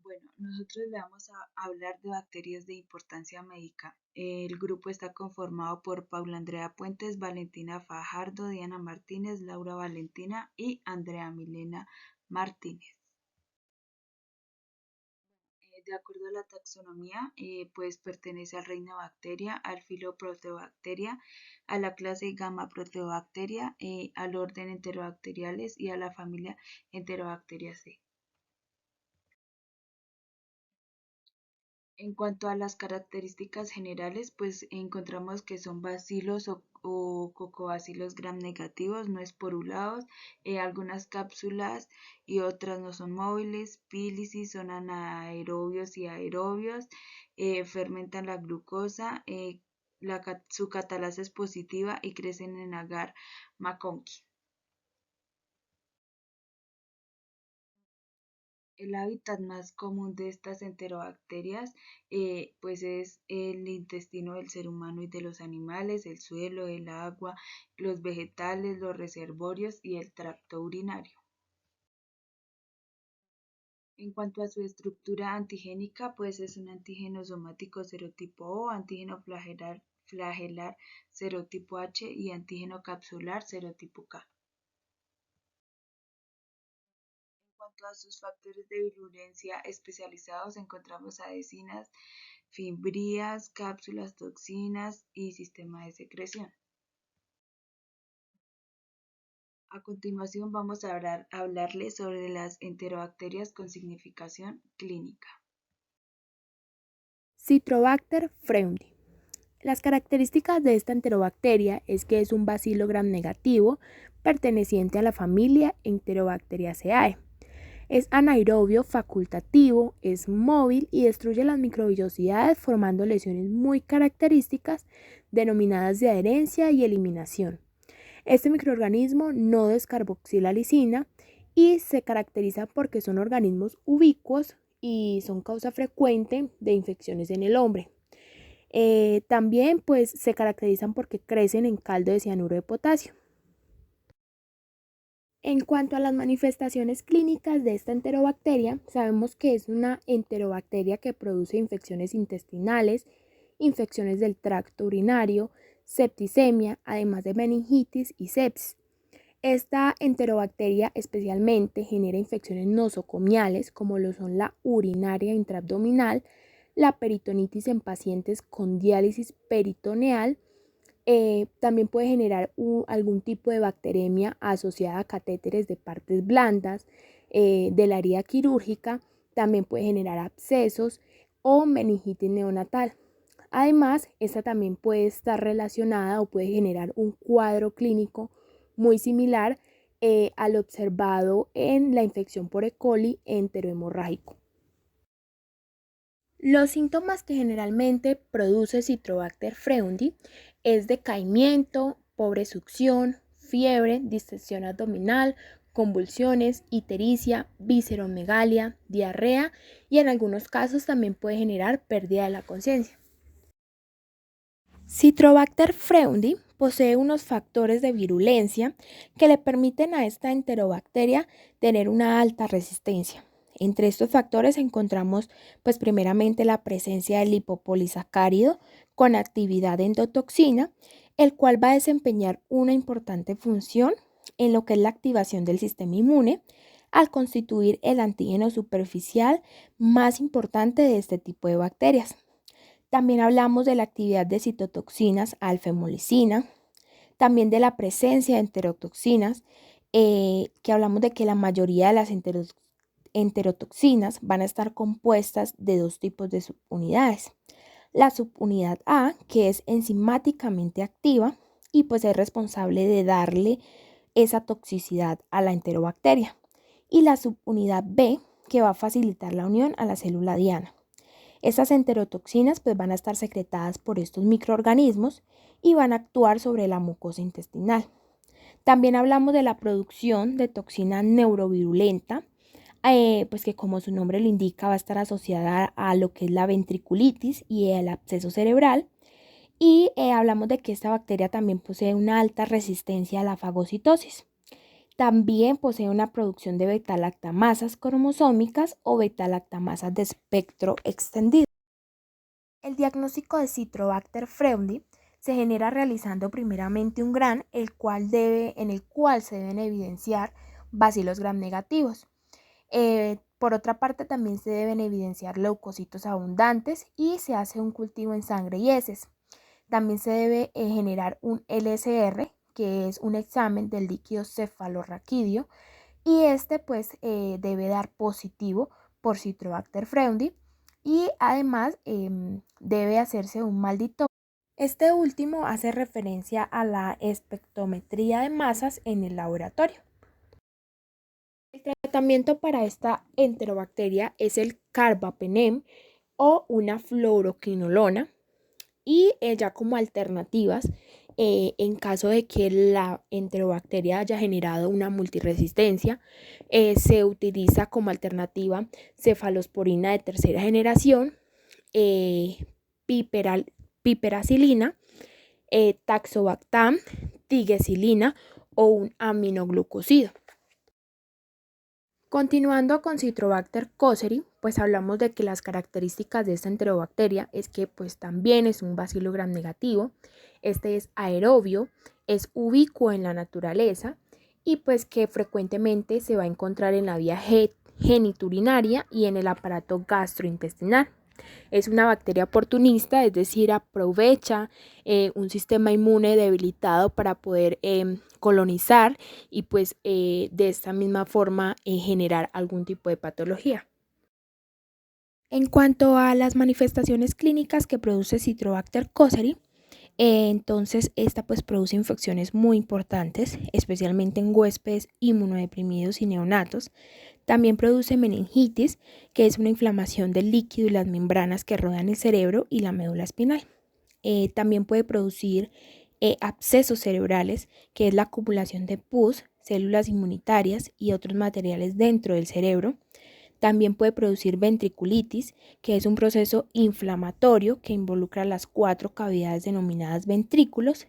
Bueno, nosotros le vamos a hablar de bacterias de importancia médica. El grupo está conformado por Paula Andrea Puentes, Valentina Fajardo, Diana Martínez, Laura Valentina y Andrea Milena Martínez. De acuerdo a la taxonomía, pues pertenece al reino Bacteria, al filo Proteobacteria, a la clase Gamma Proteobacteria, al orden Enterobacteriales y a la familia Enterobacteriaceae. En cuanto a las características generales, pues encontramos que son bacilos o cocobacilos gram negativos, no esporulados, algunas cápsulas y otras no son móviles, pílisis, son anaerobios y aerobios, fermentan la glucosa, su catalasa es positiva y crecen en agar McConkey. El hábitat más común de estas enterobacterias pues es el intestino del ser humano y de los animales, el suelo, el agua, los vegetales, los reservorios y el tracto urinario. En cuanto a su estructura antigénica, pues es un antígeno somático serotipo O, antígeno flagelar serotipo H y antígeno capsular serotipo K. En cuanto a sus factores de virulencia especializados, encontramos adhesinas, fibrías, cápsulas, toxinas y sistema de secreción. A continuación vamos a hablarles sobre las enterobacterias con significación clínica. Citrobacter freundii. Las características de esta enterobacteria es que es un bacilo gram negativo perteneciente a la familia Enterobacteriaceae. Es anaerobio facultativo, es móvil y destruye las microvellosidades formando lesiones muy características denominadas de adherencia y eliminación. Este microorganismo no descarboxila lisina y se caracteriza porque son organismos ubicuos y son causa frecuente de infecciones en el hombre. También pues se caracterizan porque crecen en caldo de cianuro de potasio. En cuanto a las manifestaciones clínicas de esta enterobacteria, sabemos que es una enterobacteria que produce infecciones intestinales, infecciones del tracto urinario, septicemia, además de meningitis y sepsis. Esta enterobacteria especialmente genera infecciones nosocomiales como lo son la urinaria intraabdominal, la peritonitis en pacientes con diálisis peritoneal. También puede generar algún tipo de bacteremia asociada a catéteres de partes blandas de la herida quirúrgica. También puede generar abscesos o meningitis neonatal. Además, esta también puede estar relacionada o puede generar un cuadro clínico muy similar al observado en la infección por E. coli enterohemorrágico. Los síntomas que generalmente produce Citrobacter freundii es decaimiento, pobre succión, fiebre, distensión abdominal, convulsiones, ictericia, visceromegalia, diarrea y en algunos casos también puede generar pérdida de la conciencia. Citrobacter freundii posee unos factores de virulencia que le permiten a esta enterobacteria tener una alta resistencia. Entre estos factores encontramos pues primeramente la presencia del lipopolisacárido con actividad endotoxina, el cual va a desempeñar una importante función en lo que es la activación del sistema inmune al constituir el antígeno superficial más importante de este tipo de bacterias. También hablamos de la actividad de citotoxinas alfa-hemolicina, también de la presencia de enterotoxinas, que hablamos de que la mayoría de las enterotoxinas van a estar compuestas de dos tipos de subunidades. La subunidad A, que es enzimáticamente activa y pues es responsable de darle esa toxicidad a la enterobacteria. Y la subunidad B, que va a facilitar la unión a la célula diana. Estas enterotoxinas pues, van a estar secretadas por estos microorganismos y van a actuar sobre la mucosa intestinal. También hablamos de la producción de toxina neurovirulenta, pues que como su nombre lo indica va a estar asociada a lo que es la ventriculitis y el absceso cerebral. Y hablamos de que esta bacteria también posee una alta resistencia a la fagocitosis. También posee una producción de beta-lactamasas cromosómicas o beta-lactamasas de espectro extendido. El diagnóstico de Citrobacter freundii se genera realizando primeramente un GRAN, en el cual se deben evidenciar bacilos gram negativos. Por otra parte, también se deben evidenciar leucocitos abundantes y se hace un cultivo en sangre y heces. También se debe generar un LSR, que es un examen del líquido cefalorraquídeo, y pues debe dar positivo por Citrobacter freundii y además debe hacerse un maldito. Este último hace referencia a la espectrometría de masas en el laboratorio. El tratamiento para esta enterobacteria es el carbapenem o una fluoroquinolona, y ya como alternativas, en caso de que la enterobacteria haya generado una multiresistencia, se utiliza como alternativa cefalosporina de tercera generación, piperacilina, taxobactam, tigesilina o un aminoglucosido. Continuando con Citrobacter cosseri, pues hablamos de que las características de esta enterobacteria es que pues también es un bacilo gram negativo, este es aerobio, es ubicuo en la naturaleza y pues que frecuentemente se va a encontrar en la vía geniturinaria y en el aparato gastrointestinal. Es una bacteria oportunista, es decir, aprovecha un sistema inmune debilitado para poder colonizar y pues de esta misma forma generar algún tipo de patología. En cuanto a las manifestaciones clínicas que produce Citrobacter cosseri, entonces esta pues produce infecciones muy importantes, especialmente en huéspedes inmunodeprimidos y neonatos. También produce meningitis, que es una inflamación del líquido y las membranas que rodean el cerebro y la médula espinal. También puede producir abscesos cerebrales, que es la acumulación de pus, células inmunitarias y otros materiales dentro del cerebro. También puede producir ventriculitis, que es un proceso inflamatorio que involucra las 4 cavidades denominadas ventrículos.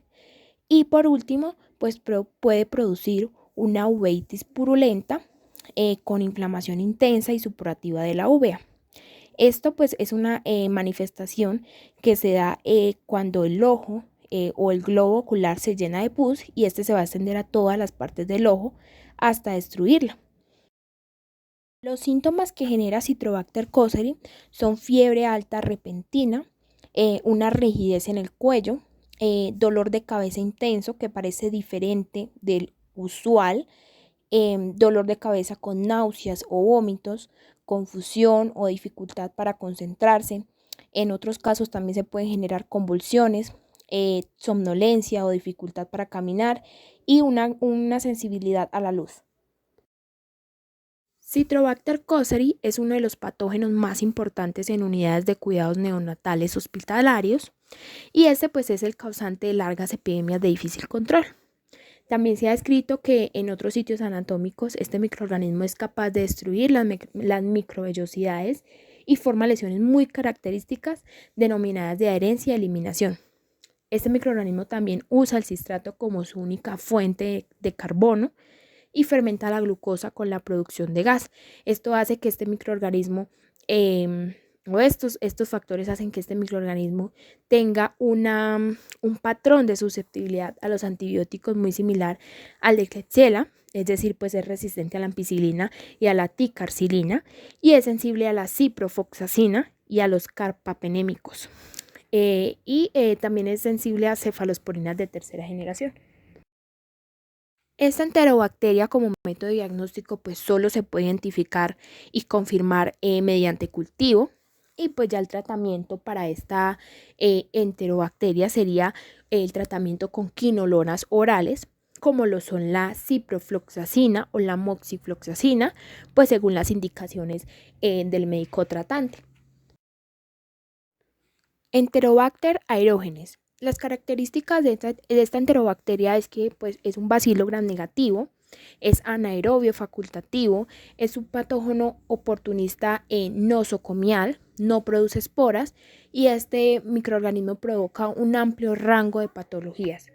Y por último, pues puede producir una uveitis purulenta con inflamación intensa y supurativa de la uvea. Esto pues es una manifestación que se da cuando el ojo o el globo ocular se llena de pus y este se va a extender a todas las partes del ojo hasta destruirla. Los síntomas que genera Citrobacter cosseri son fiebre alta repentina, una rigidez en el cuello, dolor de cabeza intenso que parece diferente del usual, dolor de cabeza con náuseas o vómitos, confusión o dificultad para concentrarse. En otros casos también se pueden generar convulsiones, somnolencia o dificultad para caminar y una sensibilidad a la luz. Citrobacter cosseri es uno de los patógenos más importantes en unidades de cuidados neonatales hospitalarios y este pues es el causante de largas epidemias de difícil control. También se ha descrito que en otros sitios anatómicos este microorganismo es capaz de destruir las microvellosidades y forma lesiones muy características denominadas de adherencia y eliminación. Este microorganismo también usa el cistrato como su única fuente de carbono y fermenta la glucosa con la producción de gas. Esto hace que este microorganismo estos factores hacen que este microorganismo tenga un patrón de susceptibilidad a los antibióticos muy similar al de Klebsiella, es decir, pues es resistente a la ampicilina y a la ticarcilina y es sensible a la ciprofloxacina y a los carbapenémicos. También es sensible a cefalosporinas de tercera generación. Esta enterobacteria como método diagnóstico pues solo se puede identificar y confirmar mediante cultivo y pues ya el tratamiento para esta enterobacteria sería el tratamiento con quinolonas orales como lo son la ciprofloxacina o la moxifloxacina pues según las indicaciones del médico tratante. Enterobacter aerógenes. Las características de esta enterobacteria es que pues, es un bacilo gram negativo, es anaerobio facultativo, es un patógeno oportunista nosocomial, no produce esporas y este microorganismo provoca un amplio rango de patologías.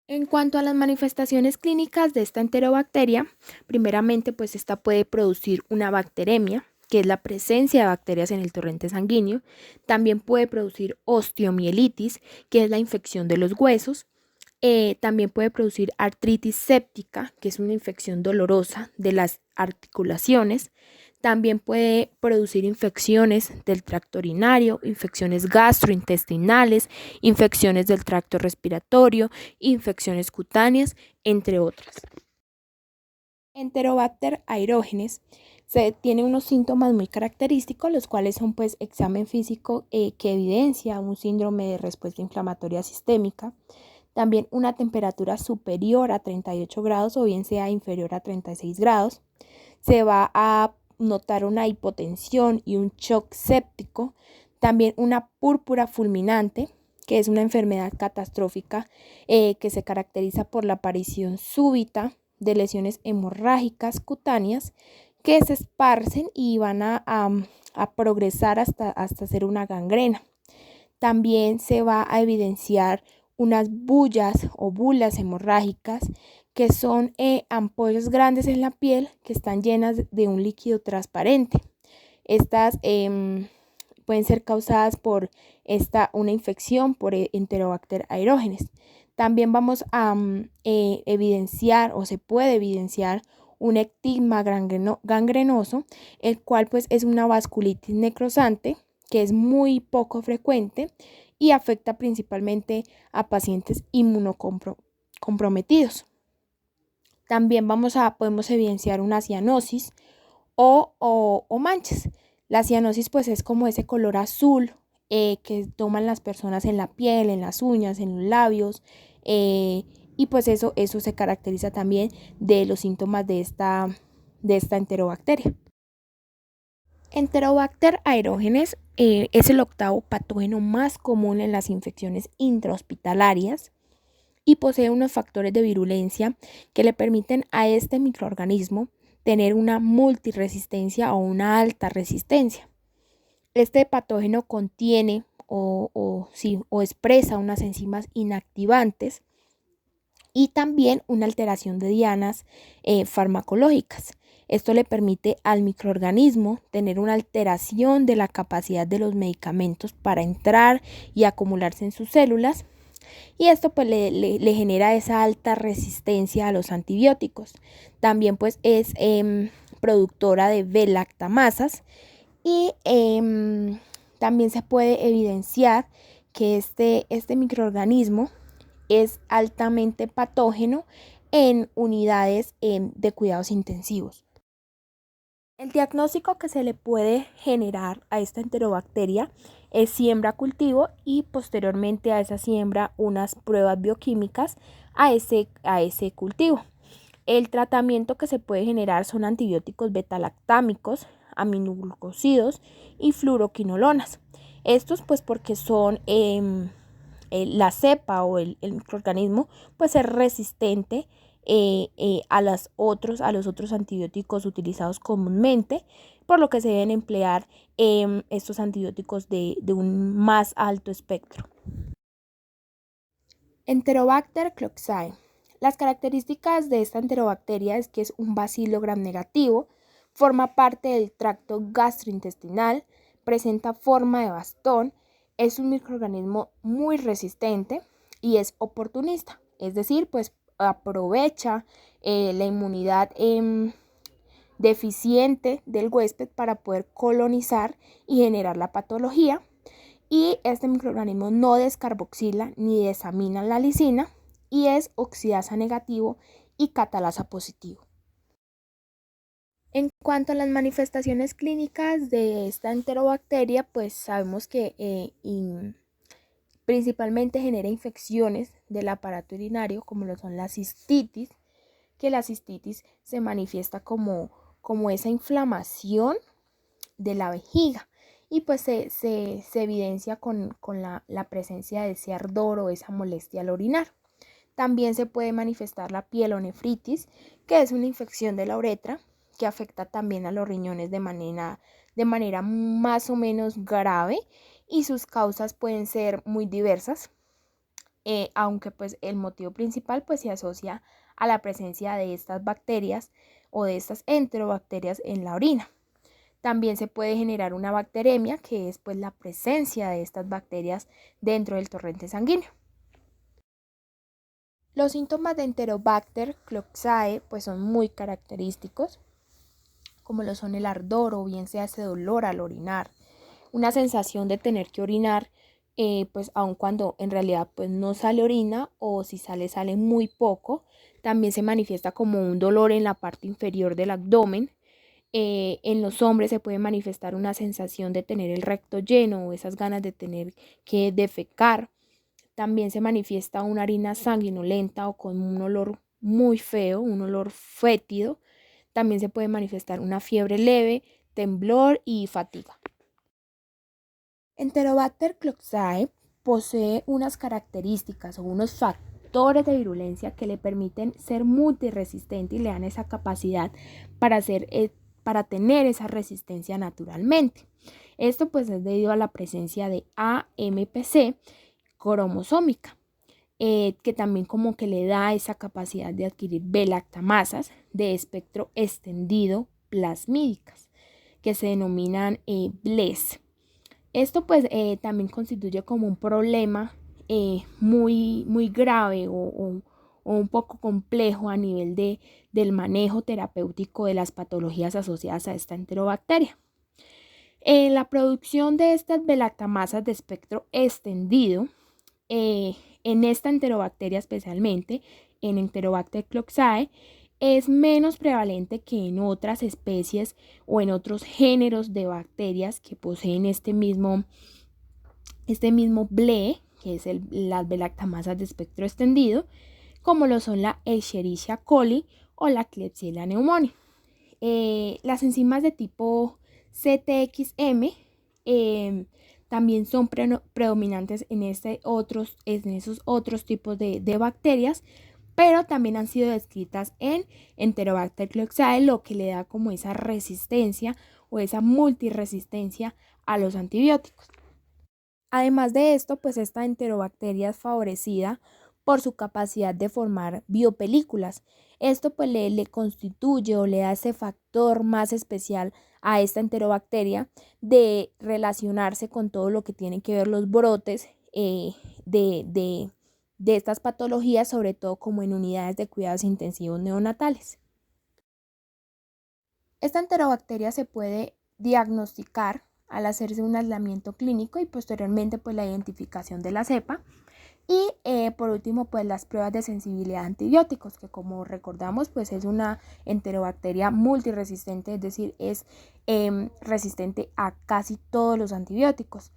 En cuanto a las manifestaciones clínicas de esta enterobacteria, primeramente pues esta puede producir una bacteremia, que es la presencia de bacterias en el torrente sanguíneo. También puede producir osteomielitis, que es la infección de los huesos. También puede producir artritis séptica, que es una infección dolorosa de las articulaciones. También puede producir infecciones del tracto urinario, infecciones gastrointestinales, infecciones del tracto respiratorio, infecciones cutáneas, entre otras. Enterobacter aerogenes tiene unos síntomas muy característicos, los cuales son pues examen físico que evidencia un síndrome de respuesta inflamatoria sistémica, también una temperatura superior a 38 grados o bien sea inferior a 36 grados. Se va a notar una hipotensión y un shock séptico, también una púrpura fulminante, que es una enfermedad catastrófica que se caracteriza por la aparición súbita de lesiones hemorrágicas cutáneas que se esparcen y van a progresar hasta ser una gangrena. También se va a evidenciar unas bullas o bulas hemorrágicas que son ampollas grandes en la piel que están llenas de un líquido transparente. Estas pueden ser causadas por una infección por Enterobacter aerogenes. También vamos a evidenciar o se puede evidenciar un ectigma gangrenoso, el cual pues es una vasculitis necrosante que es muy poco frecuente y afecta principalmente a pacientes inmunocomprometidos. También podemos evidenciar una cianosis o manchas. La cianosis pues es como ese color azul que toman las personas en la piel, en las uñas, en los labios, y pues eso se caracteriza también de los síntomas de esta enterobacteria. Enterobacter aerogenes es el octavo patógeno más común en las infecciones intrahospitalarias y posee unos factores de virulencia que le permiten a este microorganismo tener una multiresistencia o una alta resistencia. Este patógeno contiene o expresa unas enzimas inactivantes y también una alteración de dianas farmacológicas. Esto le permite al microorganismo tener una alteración de la capacidad de los medicamentos para entrar y acumularse en sus células, y esto pues le genera esa alta resistencia a los antibióticos. También pues es productora de B-lactamasas y también se puede evidenciar que este microorganismo es altamente patógeno en unidades de cuidados intensivos. El diagnóstico que se le puede generar a esta enterobacteria es siembra cultivo y posteriormente a esa siembra unas pruebas bioquímicas a ese cultivo. El tratamiento que se puede generar son antibióticos betalactámicos, aminoglucósidos y fluoroquinolonas. Estos pues porque son la cepa o el microorganismo pues es resistente a los otros antibióticos utilizados comúnmente, por lo que se deben emplear estos antibióticos de un más alto espectro. Enterobacter cloxae. Las características de esta enterobacteria es que es un bacilo gram negativo, forma parte del tracto gastrointestinal, presenta forma de bastón, es un microorganismo muy resistente y es oportunista, es decir, pues aprovecha la inmunidad deficiente del huésped para poder colonizar y generar la patología. Y este microorganismo no descarboxila ni desamina la lisina y es oxidasa negativo y catalasa positivo. En cuanto a las manifestaciones clínicas de esta enterobacteria, pues sabemos que principalmente genera infecciones del aparato urinario, como lo son la cistitis, que la cistitis se manifiesta como esa inflamación de la vejiga y pues se evidencia con la presencia de ese ardor o esa molestia al orinar. También se puede manifestar la pielonefritis, que es una infección de la uretra que afecta también a los riñones de manera más o menos grave y sus causas pueden ser muy diversas. aunque pues el motivo principal pues se asocia a la presencia de estas bacterias o de estas enterobacterias en la orina. También se puede generar una bacteremia, que es pues la presencia de estas bacterias dentro del torrente sanguíneo. Los síntomas de Enterobacter cloxae pues son muy característicos, como lo son el ardor o bien sea ese dolor al orinar, una sensación de tener que orinar, pues aun cuando en realidad pues no sale orina o si sale sale muy poco. También se manifiesta como un dolor en la parte inferior del abdomen. En los hombres se puede manifestar una sensación de tener el recto lleno o esas ganas de tener que defecar. También se manifiesta una harina sanguinolenta o con un olor muy feo, un olor fétido. También se puede manifestar una fiebre leve, temblor y fatiga. Enterobacter cloxae posee unas características o unos factores de virulencia que le permiten ser multiresistente y le dan esa capacidad para tener esa resistencia naturalmente. Esto pues es debido a la presencia de AMPC cromosómica, que también como que le da esa capacidad de adquirir B-lactamasas de espectro extendido plasmídicas, que se denominan BLES. Esto pues también constituye como un problema muy grave o un poco complejo a nivel del manejo terapéutico de las patologías asociadas a esta enterobacteria. La producción de estas belactamasas de espectro extendido, en esta enterobacteria especialmente, en Enterobacter cloxae, es menos prevalente que en otras especies o en otros géneros de bacterias que poseen este mismo BLE, que es las belactamasas de espectro extendido, como lo son la Escherichia coli o la Klebsiella pneumoniae. Las enzimas de tipo CTXM también son predominantes en esos otros tipos de bacterias, pero también han sido descritas en Enterobacter cloxae, lo que le da como esa resistencia o esa multiresistencia a los antibióticos. Además de esto, pues esta enterobacteria es favorecida por su capacidad de formar biopelículas. Esto pues le constituye o le da ese factor más especial a esta enterobacteria de relacionarse con todo lo que tiene que ver los brotes de estas patologías, sobre todo como en unidades de cuidados intensivos neonatales. Esta enterobacteria se puede diagnosticar al hacerse un aislamiento clínico y posteriormente pues la identificación de la cepa. Y por último, pues las pruebas de sensibilidad a antibióticos, que como recordamos, pues es una enterobacteria multiresistente, es decir, es resistente a casi todos los antibióticos.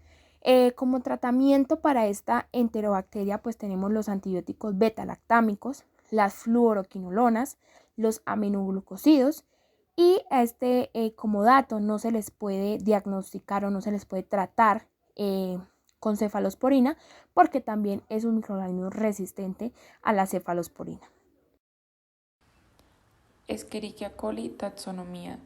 Como tratamiento para esta enterobacteria, pues tenemos los antibióticos beta-lactámicos, las fluoroquinolonas, los aminoglucosidos, y como dato no se les puede diagnosticar o no se les puede tratar con cefalosporina, porque también es un microorganismo resistente a la cefalosporina. Escherichia coli, taxonomía.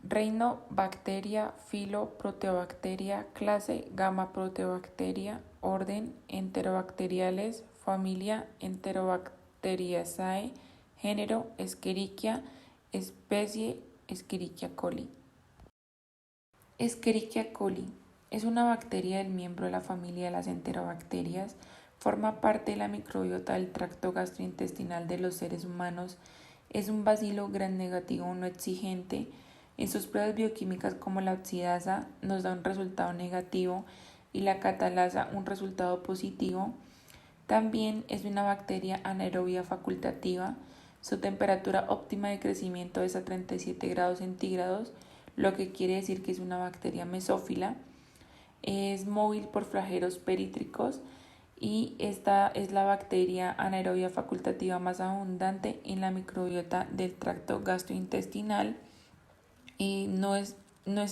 Reino, bacteria, filo, proteobacteria, clase, gamma proteobacteria, orden, enterobacteriales, familia, Enterobacteriaceae, género, Escherichia, especie, Escherichia coli. Escherichia coli es una bacteria del miembro de la familia de las enterobacterias, forma parte de la microbiota del tracto gastrointestinal de los seres humanos, es un bacilo gram negativo no exigente. En sus pruebas bioquímicas como la oxidasa nos da un resultado negativo y la catalasa un resultado positivo. También es una bacteria anaerobia facultativa. Su temperatura óptima de crecimiento es a 37 grados centígrados, lo que quiere decir que es una bacteria mesófila. Es móvil por flagelos perítricos y esta es la bacteria anaerobia facultativa más abundante en la microbiota del tracto gastrointestinal. No es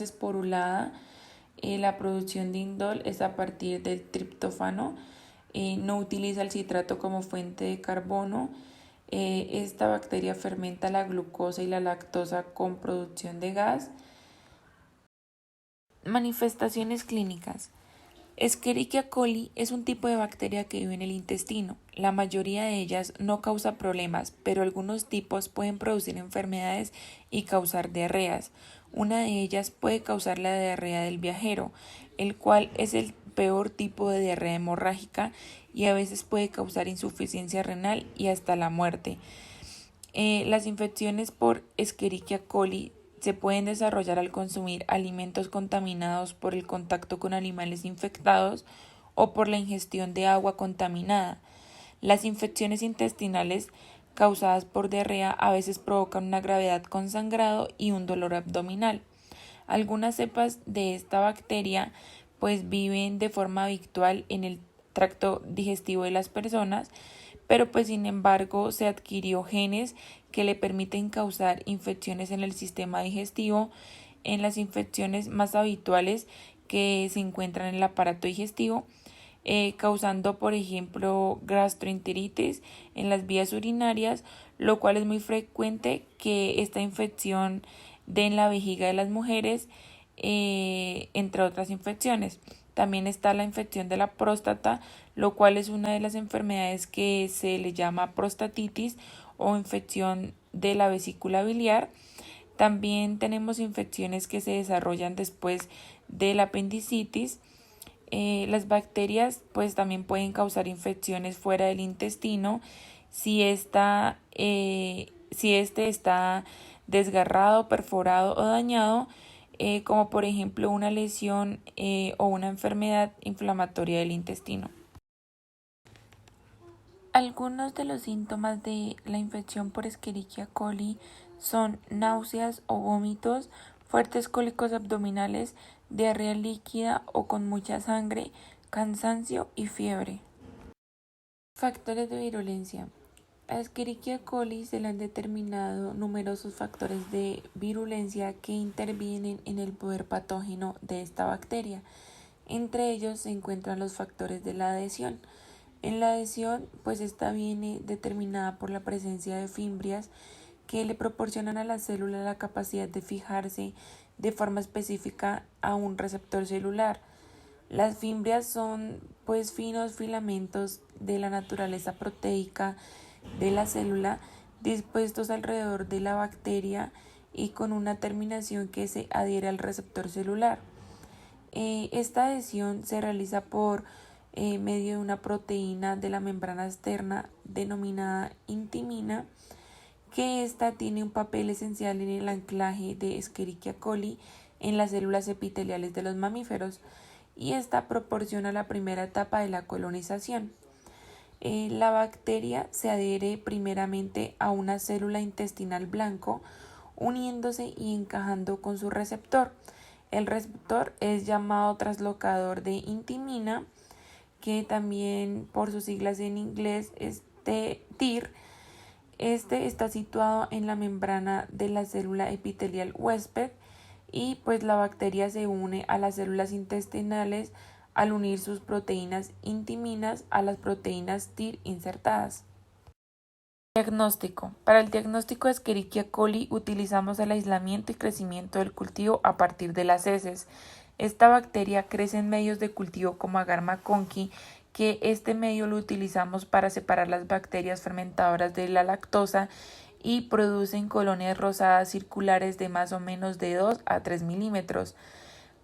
esporulada. La producción de indol es a partir del triptófano. No utiliza el citrato como fuente de carbono. Esta bacteria fermenta la glucosa y la lactosa con producción de gas. Manifestaciones clínicas. Escherichia coli es un tipo de bacteria que vive en el intestino. La mayoría de ellas no causa problemas, pero algunos tipos pueden producir enfermedades y causar diarreas. Una de ellas puede causar la diarrea del viajero, el cual es el peor tipo de diarrea hemorrágica y a veces puede causar insuficiencia renal y hasta la muerte. Las infecciones por Escherichia coli se pueden desarrollar al consumir alimentos contaminados por el contacto con animales infectados o por la ingestión de agua contaminada. Las infecciones intestinales causadas por diarrea a veces provocan una gravedad con sangrado y un dolor abdominal. Algunas cepas de esta bacteria pues viven de forma habitual en el tracto digestivo de las personas, pero pues sin embargo se adquirió genes que le permiten causar infecciones en el sistema digestivo, en las infecciones más habituales que se encuentran en el aparato digestivo, causando por ejemplo gastroenteritis en las vías urinarias, lo cual es muy frecuente que esta infección dé en la vejiga de las mujeres, entre otras infecciones. También está la infección de la próstata, lo cual es una de las enfermedades que se le llama prostatitis o infección de la vesícula biliar. También tenemos infecciones que se desarrollan después de la apendicitis. Las bacterias pues también pueden causar infecciones fuera del intestino si este está desgarrado, perforado o dañado, como por ejemplo una lesión o una enfermedad inflamatoria del intestino. Algunos de los síntomas de la infección por Escherichia coli son náuseas o vómitos, fuertes cólicos abdominales, diarrea líquida o con mucha sangre, cansancio y fiebre. Factores de virulencia. A Escherichia coli se le han determinado numerosos factores de virulencia que intervienen en el poder patógeno de esta bacteria. Entre ellos se encuentran los factores de la adhesión. En la adhesión, pues esta viene determinada por la presencia de fimbrias que le proporcionan a la célula la capacidad de fijarse de forma específica a un receptor celular. Las fimbrias son pues finos filamentos de la naturaleza proteica de la célula dispuestos alrededor de la bacteria y con una terminación que se adhiere al receptor celular. Esta adhesión se realiza por medio de una proteína de la membrana externa denominada intimina, que ésta tiene un papel esencial en el anclaje de Escherichia coli en las células epiteliales de los mamíferos, y esta proporciona la primera etapa de la colonización. La bacteria se adhiere primeramente a una célula intestinal blanco, uniéndose y encajando con su receptor. El receptor es llamado translocador de intimina, que también por sus siglas en inglés es TIR. Este está situado en la membrana de la célula epitelial huésped y pues la bacteria se une a las células intestinales al unir sus proteínas intiminas a las proteínas TIR insertadas. Diagnóstico. Para el diagnóstico de Escherichia coli utilizamos el aislamiento y crecimiento del cultivo a partir de las heces. Esta bacteria crece en medios de cultivo como Agar McConkey, que este medio lo utilizamos para separar las bacterias fermentadoras de la lactosa y producen colonias rosadas circulares de más o menos de 2 a 3 milímetros.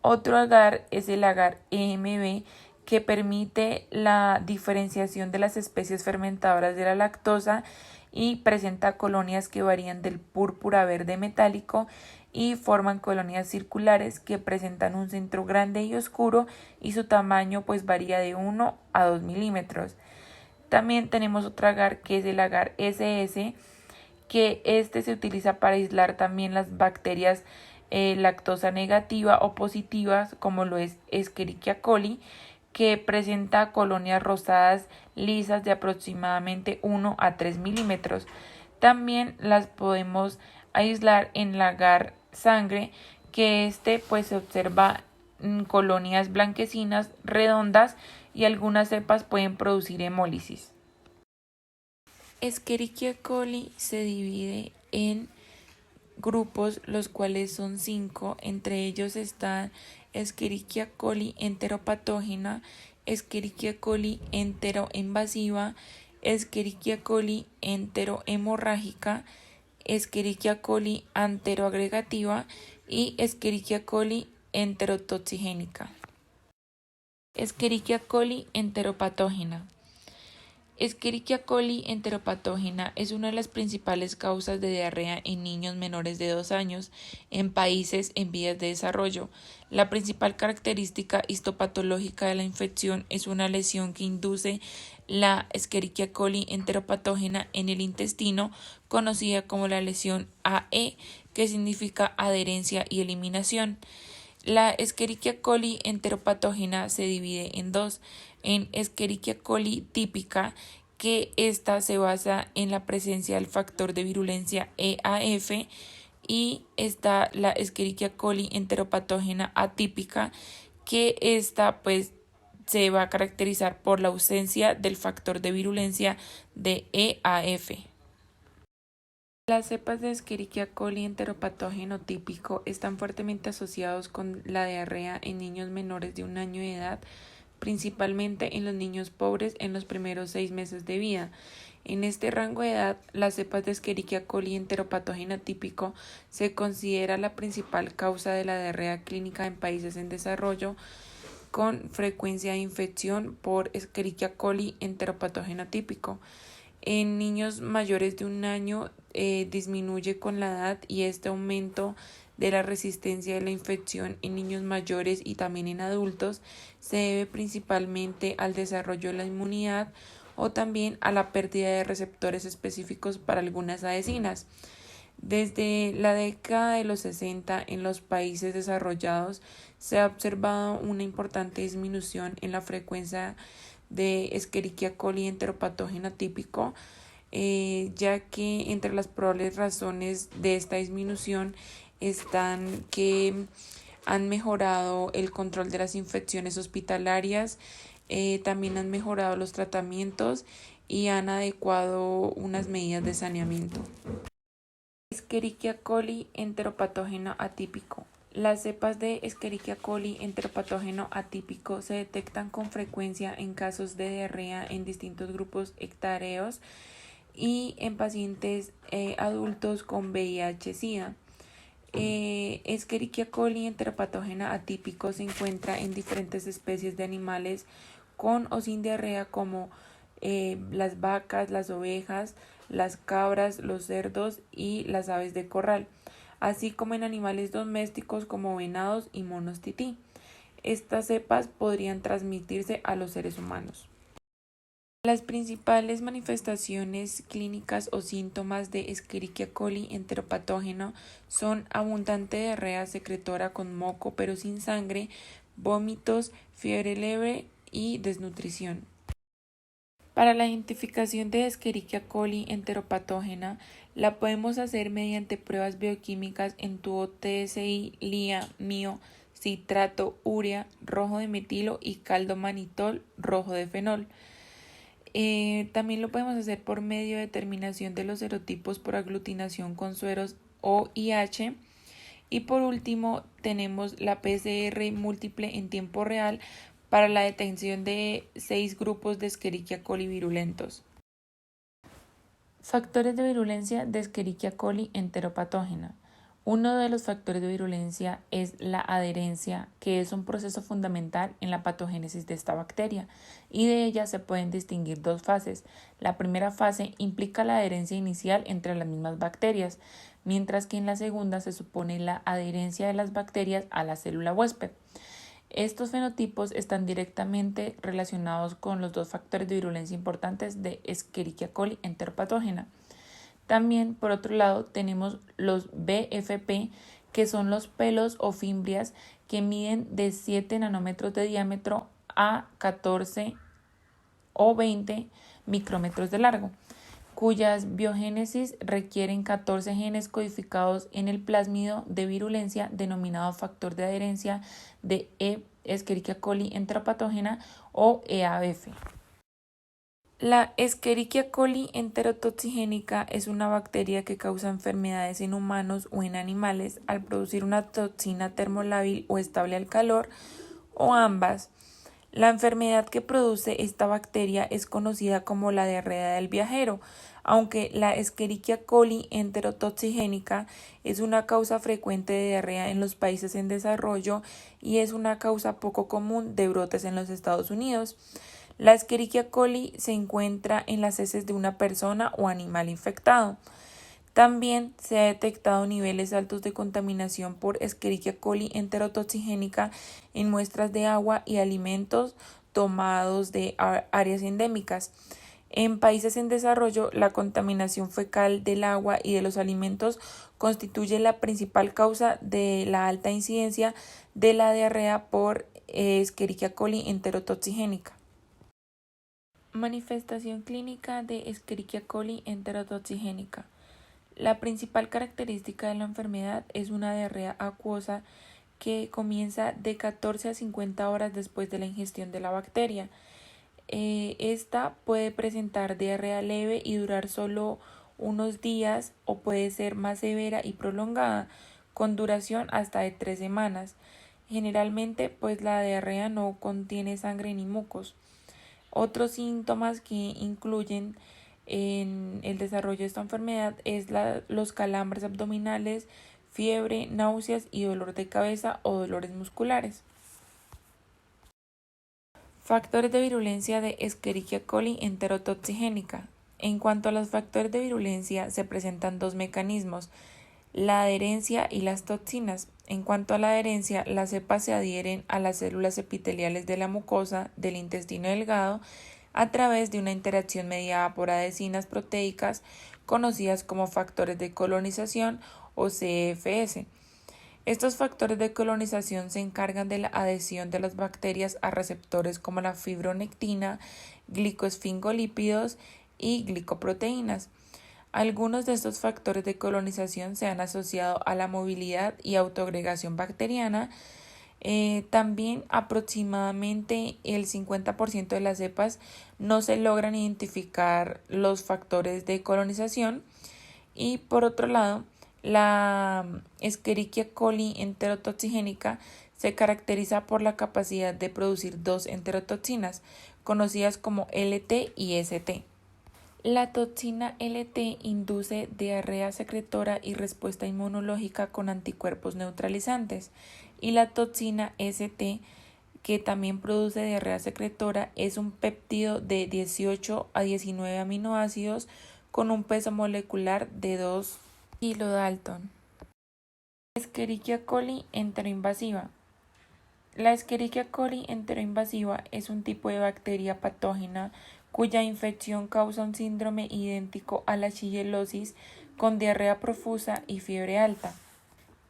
Otro agar es el agar EMB, que permite la diferenciación de las especies fermentadoras de la lactosa y presenta colonias que varían del púrpura verde metálico y forman colonias circulares que presentan un centro grande y oscuro y su tamaño pues varía de 1 a 2 milímetros. También tenemos otro agar que es el agar SS, que este se utiliza para aislar también las bacterias lactosa negativa o positivas, como lo es Escherichia coli, que presenta colonias rosadas lisas de aproximadamente 1 a 3 milímetros. También las podemos aislar en el agar sangre, que pues se observa colonias blanquecinas redondas y algunas cepas pueden producir hemólisis. Escherichia coli se divide en grupos, los cuales son 5. Entre ellos están Escherichia coli enteropatógena, Escherichia coli enteroinvasiva, Escherichia coli enterohemorrágica, Escherichia coli enteroagregativa y Escherichia coli enterotoxigénica. Escherichia coli enteropatógena. Escherichia coli enteropatógena es una de las principales causas de diarrea en niños menores de 2 años en países en vías de desarrollo. La principal característica histopatológica de la infección es una lesión que induce la Escherichia coli enteropatógena en el intestino, conocida como la lesión AE, que significa adherencia y eliminación. La Escherichia coli enteropatógena se divide en dos, en Escherichia coli típica, que esta se basa en la presencia del factor de virulencia EAF, y está la Escherichia coli enteropatógena atípica, que esta pues se va a caracterizar por la ausencia del factor de virulencia de EAF. Las cepas de Escherichia coli enteropatógeno típico están fuertemente asociados con la diarrea en niños menores de 1 año de edad, principalmente en los niños pobres en los primeros 6 meses de vida. En este rango de edad, las cepas de Escherichia coli enteropatógena típico se considera la principal causa de la diarrea clínica en países en desarrollo, con frecuencia de infección por Escherichia coli enteropatógeno típico. En niños mayores de 1 año disminuye con la edad, y este aumento de la resistencia de la infección en niños mayores y también en adultos se debe principalmente al desarrollo de la inmunidad o también a la pérdida de receptores específicos para algunas adhesinas. Desde la década de los 60 en los países desarrollados se ha observado una importante disminución en la frecuencia de Escherichia coli enteropatógena típico, ya que entre las probables razones de esta disminución están que han mejorado el control de las infecciones hospitalarias, también han mejorado los tratamientos y han adecuado unas medidas de saneamiento. Escherichia coli enteropatógeno atípico. Las cepas de Escherichia coli enteropatógeno atípico se detectan con frecuencia en casos de diarrea en distintos grupos ectáreos y en pacientes adultos con VIH-Sida. Escherichia coli enteropatógena atípico se encuentra en diferentes especies de animales con o sin diarrea, como las vacas, las ovejas, las cabras, los cerdos y las aves de corral, así como en animales domésticos como venados y monos tití. Estas cepas podrían transmitirse a los seres humanos. Las principales manifestaciones clínicas o síntomas de Escherichia coli enteropatógeno son abundante diarrea secretora con moco pero sin sangre, vómitos, fiebre leve y desnutrición. Para la identificación de Escherichia coli enteropatógena la podemos hacer mediante pruebas bioquímicas en tubo TSI, LIA, MIO, citrato, urea, rojo de metilo y caldo manitol, rojo de fenol. También lo podemos hacer por medio de determinación de los serotipos por aglutinación con sueros OIH. Y por último tenemos la PCR múltiple en tiempo real para la detección de 6 grupos de Escherichia coli virulentos. Factores de virulencia de Escherichia coli enteropatógena. Uno de los factores de virulencia es la adherencia, que es un proceso fundamental en la patogénesis de esta bacteria, y de ella se pueden distinguir 2 fases. La primera fase implica la adherencia inicial entre las mismas bacterias, mientras que en la segunda se supone la adherencia de las bacterias a la célula huésped. Estos fenotipos están directamente relacionados con los 2 factores de virulencia importantes de Escherichia coli enteropatógena. También, por otro lado, tenemos los BFP, que son los pelos o fimbrias que miden de 7 nanómetros de diámetro a 14 o 20 micrómetros de largo, cuyas biogénesis requieren 14 genes codificados en el plásmido de virulencia denominado factor de adherencia de Escherichia coli enteropatógena o EAF. La Escherichia coli enterotoxigénica es una bacteria que causa enfermedades en humanos o en animales al producir una toxina termolábil o estable al calor o ambas. La enfermedad que produce esta bacteria es conocida como la diarrea del viajero, aunque la Escherichia coli enterotoxigénica es una causa frecuente de diarrea en los países en desarrollo y es una causa poco común de brotes en los Estados Unidos. La Escherichia coli se encuentra en las heces de una persona o animal infectado. También se ha detectado niveles altos de contaminación por Escherichia coli enterotoxigénica en muestras de agua y alimentos tomados de áreas endémicas. En países en desarrollo, la contaminación fecal del agua y de los alimentos constituye la principal causa de la alta incidencia de la diarrea por Escherichia coli enterotoxigénica. Manifestación clínica de Escherichia coli enterotoxigénica. La principal característica de la enfermedad es una diarrea acuosa que comienza de 14 a 50 horas después de la ingestión de la bacteria. Esta puede presentar diarrea leve y durar solo unos días o puede ser más severa y prolongada, con duración hasta de 3 semanas. Generalmente, pues la diarrea no contiene sangre ni mucos. Otros síntomas que incluyen en el desarrollo de esta enfermedad es los calambres abdominales, fiebre, náuseas y dolor de cabeza o dolores musculares. Factores de virulencia de Escherichia coli enterotoxigénica. En cuanto a los factores de virulencia, se presentan dos mecanismos, la adherencia y las toxinas. En cuanto a la adherencia, las cepas se adhieren a las células epiteliales de la mucosa del intestino delgado a través de una interacción mediada por adhesinas proteicas conocidas como factores de colonización o CFS. Estos factores de colonización se encargan de la adhesión de las bacterias a receptores como la fibronectina, glicoesfingolípidos y glicoproteínas. Algunos de estos factores de colonización se han asociado a la movilidad y autoagregación bacteriana. También aproximadamente el 50% de las cepas no se logran identificar los factores de colonización y por otro lado la Escherichia coli enterotoxigénica se caracteriza por la capacidad de producir dos enterotoxinas conocidas como LT y ST. La toxina LT induce diarrea secretora y respuesta inmunológica con anticuerpos neutralizantes y la toxina ST, que también produce diarrea secretora, es un péptido de 18 a 19 aminoácidos con un peso molecular de 2 kilodalton. Escherichia coli enteroinvasiva. La Escherichia coli enteroinvasiva es un tipo de bacteria patógena cuya infección causa un síndrome idéntico a la shigellosis con diarrea profusa y fiebre alta.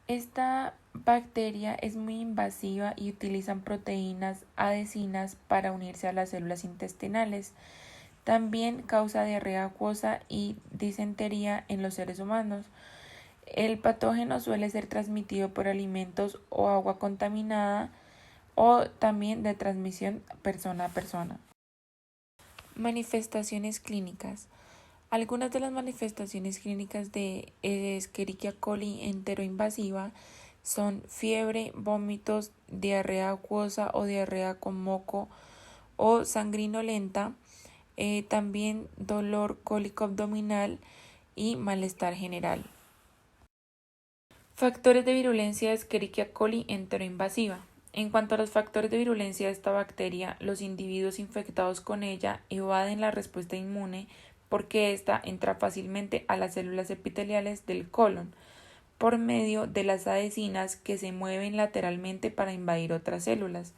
Esta bacteria es muy invasiva y utilizan proteínas adhesinas para unirse a las células intestinales. También causa diarrea acuosa y disentería en los seres humanos. El patógeno suele ser transmitido por alimentos o agua contaminada o también de transmisión persona a persona. Manifestaciones clínicas. Algunas de las manifestaciones clínicas de Escherichia coli enteroinvasiva son fiebre, vómitos, diarrea acuosa o diarrea con moco o sangrinolenta, también dolor cólico abdominal y malestar general. Factores de virulencia de Escherichia coli enteroinvasiva. En cuanto a los factores de virulencia de esta bacteria, los individuos infectados con ella evaden la respuesta inmune porque ésta entra fácilmente a las células epiteliales del colon por medio de las adhesinas que se mueven lateralmente para invadir otras células.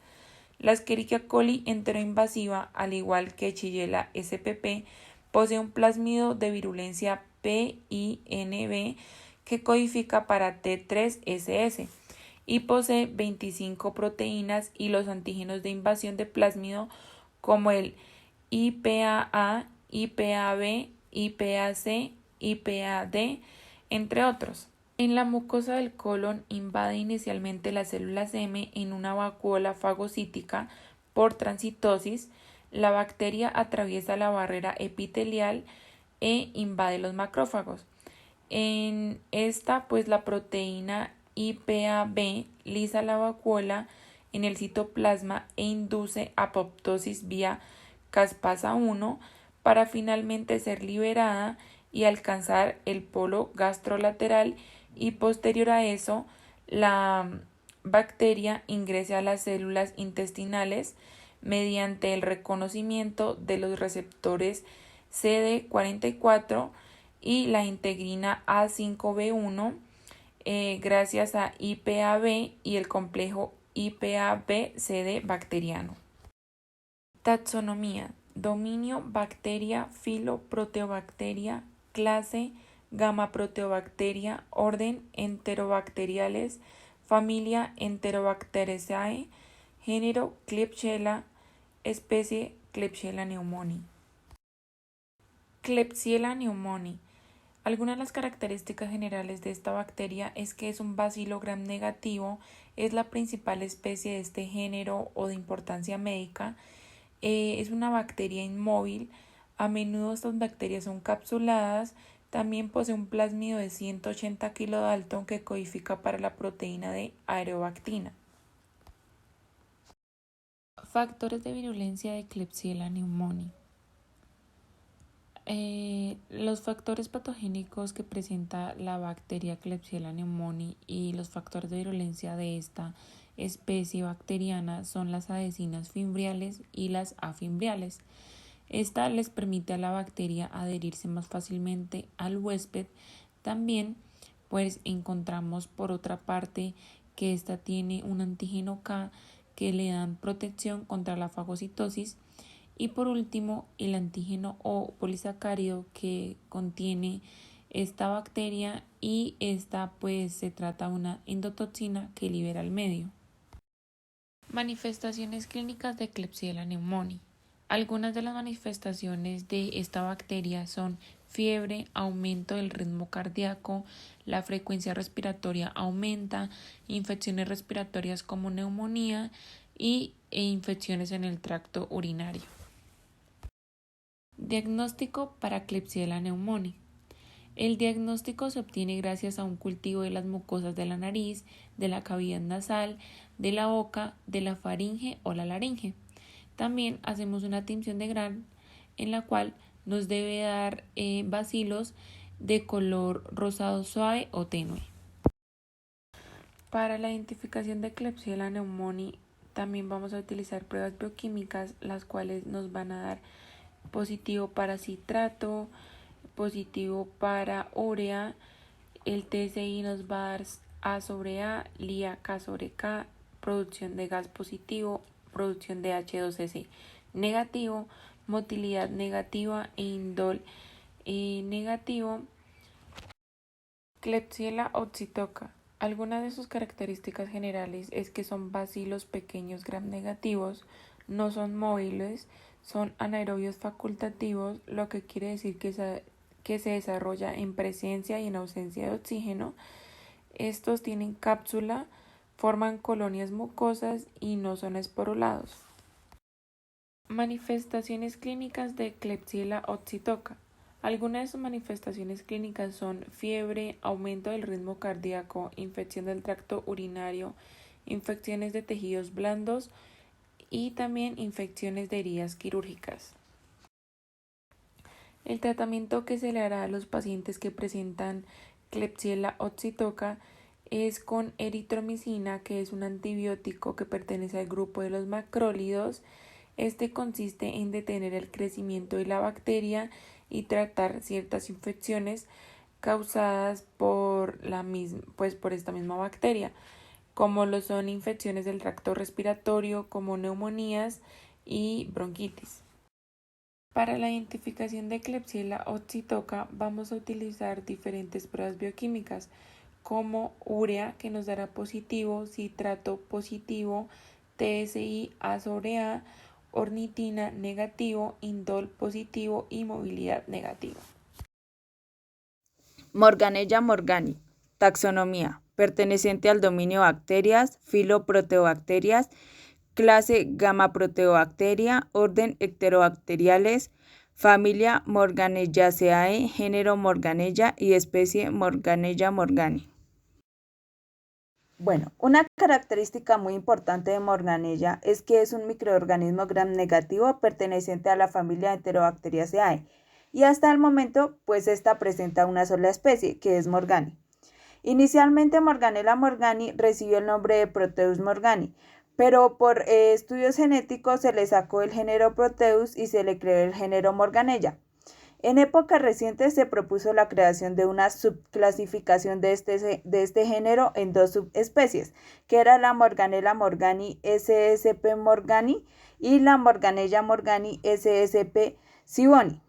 La Escherichia coli enteroinvasiva, al igual que Shigella spp, posee un plásmido de virulencia PINB que codifica para T3SS y posee 25 proteínas y los antígenos de invasión de plásmido como el IPAA, IPAB, IPAC, IPAD, entre otros. En la mucosa del colon invade inicialmente las células M en una vacuola fagocítica por transitosis. La bacteria atraviesa la barrera epitelial e invade los macrófagos. En esta, pues la proteína IPA-B lisa la vacuola en el citoplasma e induce apoptosis vía caspasa 1 para finalmente ser liberada y alcanzar el polo gastrolateral y posterior a eso la bacteria ingrese a las células intestinales mediante el reconocimiento de los receptores CD44 y la integrina A5B1 gracias a IPA-B y el complejo IPA-B-CD bacteriano. Taxonomía: dominio bacteria, filo proteobacteria, clase Gamma-Proteobacteria, orden Enterobacteriales, familia Enterobacteriaceae, género Klebsiella, especie Klebsiella pneumoniae. Klebsiella pneumoniae. Algunas de las características generales de esta bacteria es que es un bacilo gram negativo, es la principal especie de este género o de importancia médica. Es una bacteria inmóvil, a menudo estas bacterias son capsuladas, también posee un plásmido de 180 kilodalton que codifica para la proteína de aerobactina. Factores de virulencia de Klebsiella pneumoniae. Los factores patogénicos que presenta la bacteria Klebsiella pneumoniae y los factores de virulencia de esta especie bacteriana son las adhesinas fimbriales y las afimbriales. Esta les permite a la bacteria adherirse más fácilmente al huésped. También pues encontramos por otra parte que esta tiene un antígeno K que le dan protección contra la fagocitosis. Y por último, el antígeno O polisacárido que contiene esta bacteria y esta pues se trata de una endotoxina que libera al medio. Manifestaciones clínicas de Klebsiella pneumoniae. Algunas de las manifestaciones de esta bacteria son fiebre, aumento del ritmo cardíaco, la frecuencia respiratoria aumenta, infecciones respiratorias como neumonía e infecciones en el tracto urinario. Diagnóstico para Klebsiella pneumoniae. El diagnóstico se obtiene gracias a un cultivo de las mucosas de la nariz, de la cavidad nasal, de la boca, de la faringe o la laringe. También hacemos una tinción de Gram en la cual nos debe dar bacilos de color rosado suave o tenue. Para la identificación de Klebsiella pneumoniae también vamos a utilizar pruebas bioquímicas, las cuales nos van a dar positivo para citrato, positivo para urea, el TSI nos va a dar A sobre A, LIA K sobre K, producción de gas positivo, producción de H2S negativo, motilidad negativa e indol negativo. Klebsiella oxytoca. Algunas de sus características generales es que son bacilos pequeños gram negativos, no son móviles, son anaerobios facultativos, lo que quiere decir que se desarrolla en presencia y en ausencia de oxígeno. Estos tienen cápsula, forman colonias mucosas y no son esporulados. Manifestaciones clínicas de Klebsiella oxytoca. Algunas de sus manifestaciones clínicas son fiebre, aumento del ritmo cardíaco, infección del tracto urinario, infecciones de tejidos blandos y también infecciones de heridas quirúrgicas. El tratamiento que se le hará a los pacientes que presentan Klebsiella oxytoca es con eritromicina, que es un antibiótico que pertenece al grupo de los macrólidos. Este consiste en detener el crecimiento de la bacteria y tratar ciertas infecciones causadas por esta misma bacteria, como lo son infecciones del tracto respiratorio, como neumonías y bronquitis. Para la identificación de Klebsiella oxytoca vamos a utilizar diferentes pruebas bioquímicas, como urea, que nos dará positivo, citrato positivo, TSI A sobre A, ornitina negativo, indol positivo y movilidad negativa. Morganella morgani. Taxonomía. Perteneciente al dominio bacterias, filo proteobacterias, clase Gammaproteobacteria, orden Enterobacteriales, familia Morganellaceae, género Morganella y especie Morganella morgani. Bueno, una característica muy importante de Morganella es que es un microorganismo gram negativo perteneciente a la familia Enterobacteriaceae y hasta el momento pues esta presenta una sola especie que es Morgani. Inicialmente Morganella morgani recibió el nombre de Proteus morgani, pero por estudios genéticos se le sacó el género Proteus y se le creó el género Morganella. En época reciente se propuso la creación de una subclasificación de este género en dos subespecies, que era la Morganella morgani ssp morgani y la Morganella morgani ssp siboni.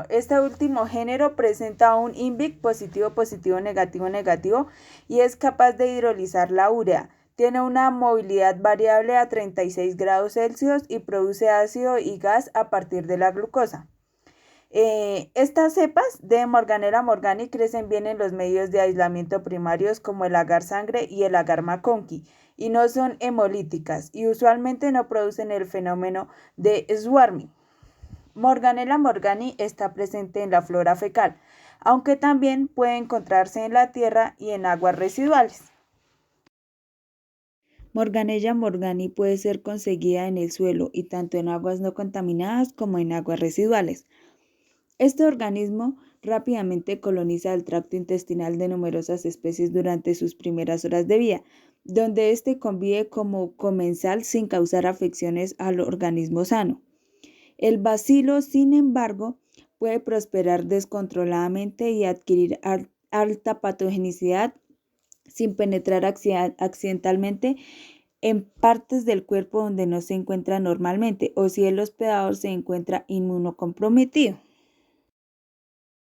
Este último género presenta un INVIC positivo, positivo, negativo, negativo y es capaz de hidrolizar la urea. Tiene una movilidad variable a 36 grados Celsius y produce ácido y gas a partir de la glucosa. Estas cepas de Morganella morgani crecen bien en los medios de aislamiento primarios como el agar sangre y el agar McConkey y no son hemolíticas y usualmente no producen el fenómeno de swarming. Morganella morgani está presente en la flora fecal, aunque también puede encontrarse en la tierra y en aguas residuales. Morganella morgani puede ser conseguida en el suelo y tanto en aguas no contaminadas como en aguas residuales. Este organismo rápidamente coloniza el tracto intestinal de numerosas especies durante sus primeras horas de vida, donde éste convive como comensal sin causar afecciones al organismo sano. El bacilo, sin embargo, puede prosperar descontroladamente y adquirir alta patogenicidad sin penetrar accidentalmente en partes del cuerpo donde no se encuentra normalmente o si el hospedador se encuentra inmunocomprometido.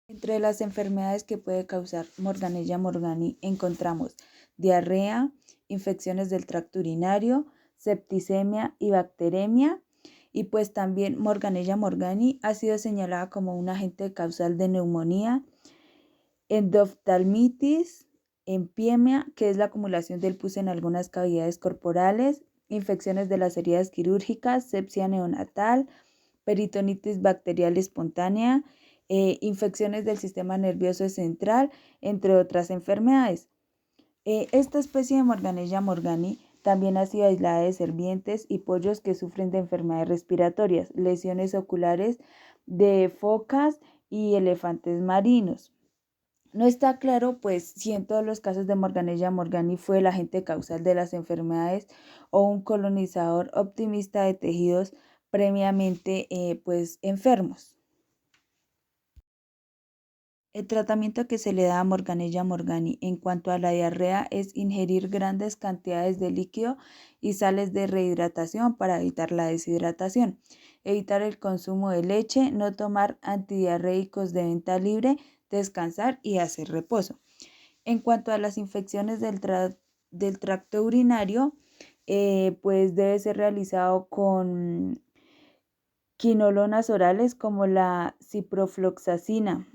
Entre las enfermedades que puede causar Morganella morgani encontramos diarrea, infecciones del tracto urinario, septicemia y bacteremia. Y pues también Morganella morgani ha sido señalada como un agente causal de neumonía, endoftalmitis, empiemia, que es la acumulación del pus en algunas cavidades corporales, infecciones de las heridas quirúrgicas, sepsia neonatal, peritonitis bacterial espontánea, infecciones del sistema nervioso central, entre otras enfermedades. Esta especie de Morganella morgani también ha sido aislada de servientes y pollos que sufren de enfermedades respiratorias, lesiones oculares de focas y elefantes marinos. No está claro, pues, si en todos los casos de Morganella morgani fue el agente causal de las enfermedades o un colonizador optimista de tejidos previamente, enfermos. El tratamiento que se le da a Morganella morgani en cuanto a la diarrea es ingerir grandes cantidades de líquido y sales de rehidratación para evitar la deshidratación, evitar el consumo de leche, no tomar antidiarreicos de venta libre, descansar y hacer reposo. En cuanto a las infecciones del tracto urinario, pues debe ser realizado con quinolonas orales como la ciprofloxacina.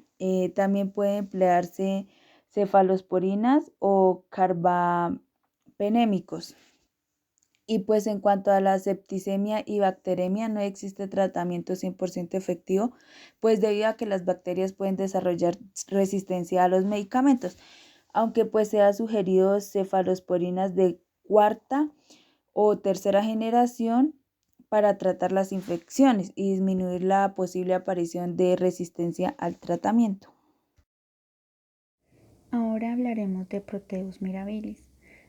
También puede emplearse cefalosporinas o carbapenémicos. Y pues en cuanto a la septicemia y bacteremia no existe tratamiento 100% efectivo, pues debido a que las bacterias pueden desarrollar resistencia a los medicamentos, aunque pues se ha sugerido cefalosporinas de cuarta o tercera generación para tratar las infecciones y disminuir la posible aparición de resistencia al tratamiento. Ahora hablaremos de Proteus mirabilis.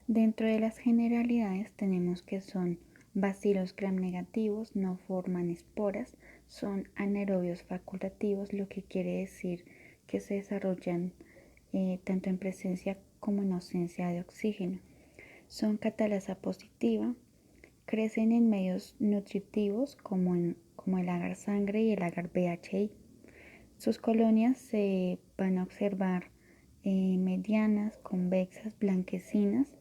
Dentro de las generalidades tenemos que son bacilos gram negativos, no forman esporas, son anaerobios facultativos, lo que quiere decir que se desarrollan tanto en presencia como en ausencia de oxígeno. Son catalasa positiva, crecen en medios nutritivos como el agar sangre y el agar BHI. Sus colonias se van a observar medianas, convexas, blanquecinas,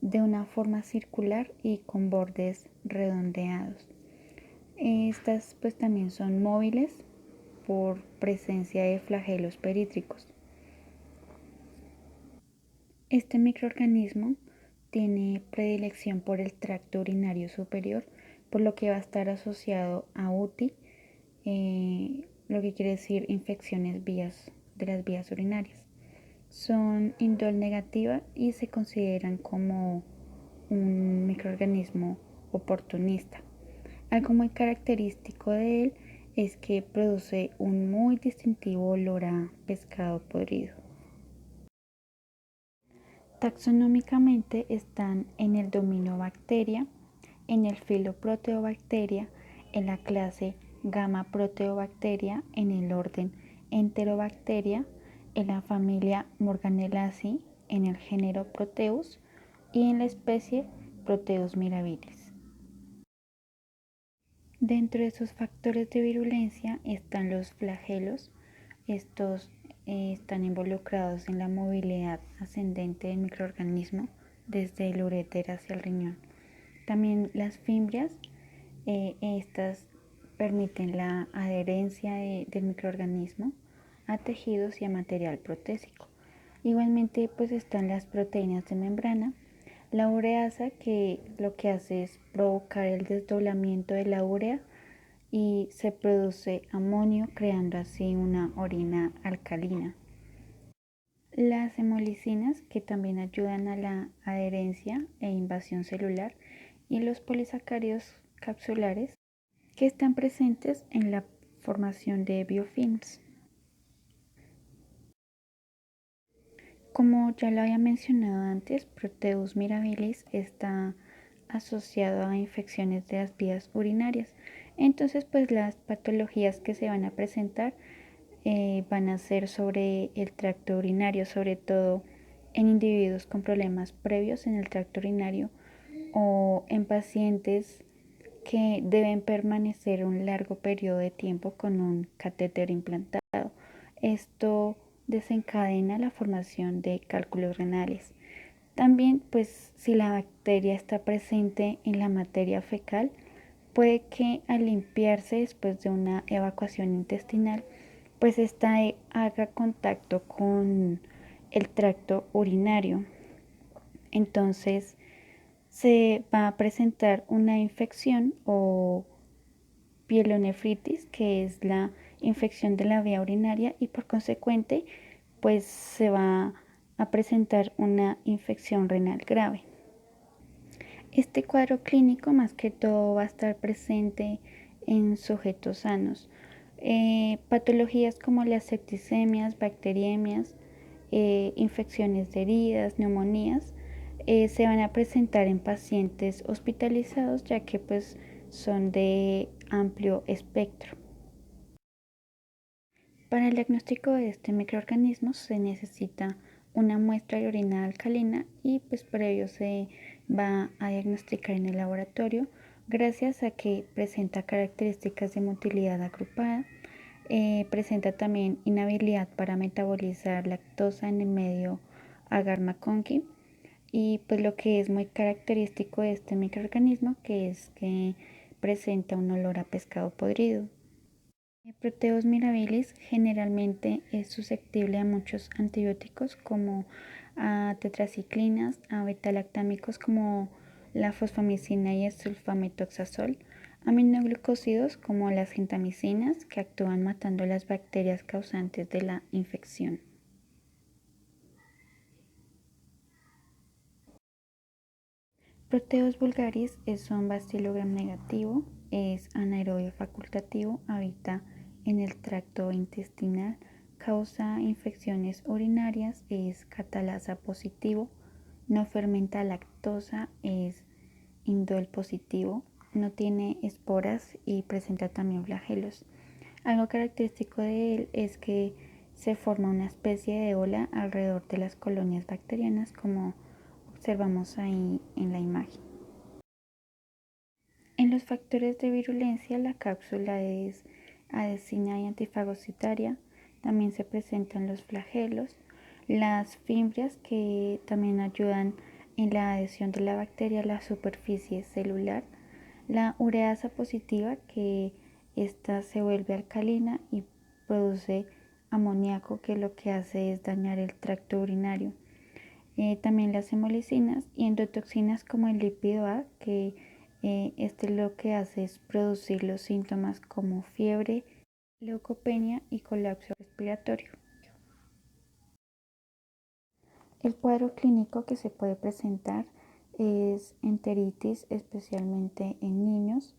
de una forma circular y con bordes redondeados. Estas pues también son móviles por presencia de flagelos perítricos. Este microorganismo tiene predilección por el tracto urinario superior, por lo que va a estar asociado a UTI, lo que quiere decir infecciones de las vías urinarias. Son indol negativa y se consideran como un microorganismo oportunista. Algo muy característico de él es que produce un muy distintivo olor a pescado podrido. Taxonómicamente están en el dominio Bacteria, en el filo Proteobacteria, en la clase Gamma Proteobacteria, en el orden Enterobacteria, en la familia Morganelaceae, en el género Proteus y en la especie Proteus mirabilis. Dentro de esos factores de virulencia están los flagelos. Estos están involucrados en la movilidad ascendente del microorganismo desde el uréter hacia el riñón. También las fimbrias, estas permiten la adherencia del microorganismo a tejidos y a material protésico. Igualmente pues están las proteínas de membrana, la ureasa, que lo que hace es provocar el desdoblamiento de la urea y se produce amonio, creando así una orina alcalina. Las hemolicinas, que también ayudan a la adherencia e invasión celular, y los polisacáridos capsulares, que están presentes en la formación de biofilms. Como ya lo había mencionado antes, Proteus mirabilis está asociado a infecciones de las vías urinarias. Entonces, pues las patologías que se van a presentar van a ser sobre el tracto urinario, sobre todo en individuos con problemas previos en el tracto urinario o en pacientes que deben permanecer un largo periodo de tiempo con un catéter implantado. Esto desencadena la formación de cálculos renales. También, pues, si la bacteria está presente en la materia fecal, puede que al limpiarse después de una evacuación intestinal, pues esta haga contacto con el tracto urinario. Entonces, se va a presentar una infección o pielonefritis, que es la infección de la vía urinaria, y por consecuente pues se va a presentar una infección renal grave. Este cuadro clínico más que todo va a estar presente en sujetos sanos. Patologías como las septicemias, bacteriemias, infecciones de heridas, neumonías, se van a presentar en pacientes hospitalizados, ya que pues son de amplio espectro. Para el diagnóstico de este microorganismo se necesita una muestra de orina alcalina y pues previo se va a diagnosticar en el laboratorio, gracias a que presenta características de motilidad agrupada, presenta también inhabilidad para metabolizar lactosa en el medio agar-McConkey, y pues lo que es muy característico de este microorganismo, que es que presenta un olor a pescado podrido. Proteus mirabilis generalmente es susceptible a muchos antibióticos, como a tetraciclinas, a betalactámicos como la fosfamicina y el sulfametoxazol, aminoglucósidos como las gentamicinas, que actúan matando las bacterias causantes de la infección. Proteus vulgaris es un bacilo gram negativo, es anaerobio facultativo, habita en el tracto intestinal, causa infecciones urinarias, es catalasa positivo, no fermenta lactosa, es indol positivo, no tiene esporas y presenta también flagelos. Algo característico de él es que se forma una especie de ola alrededor de las colonias bacterianas, como observamos ahí en la imagen. En los factores de virulencia, la cápsula es adhesina y antifagocitaria. También se presentan los flagelos, las fimbrias, que también ayudan en la adhesión de la bacteria a la superficie celular, la ureasa positiva, que esta se vuelve alcalina y produce amoníaco, que lo que hace es dañar el tracto urinario. también las hemolicinas y endotoxinas como el lípido A, que este lo que hace es producir los síntomas como fiebre, leucopenia y colapso respiratorio. El cuadro clínico que se puede presentar es enteritis, especialmente en niños,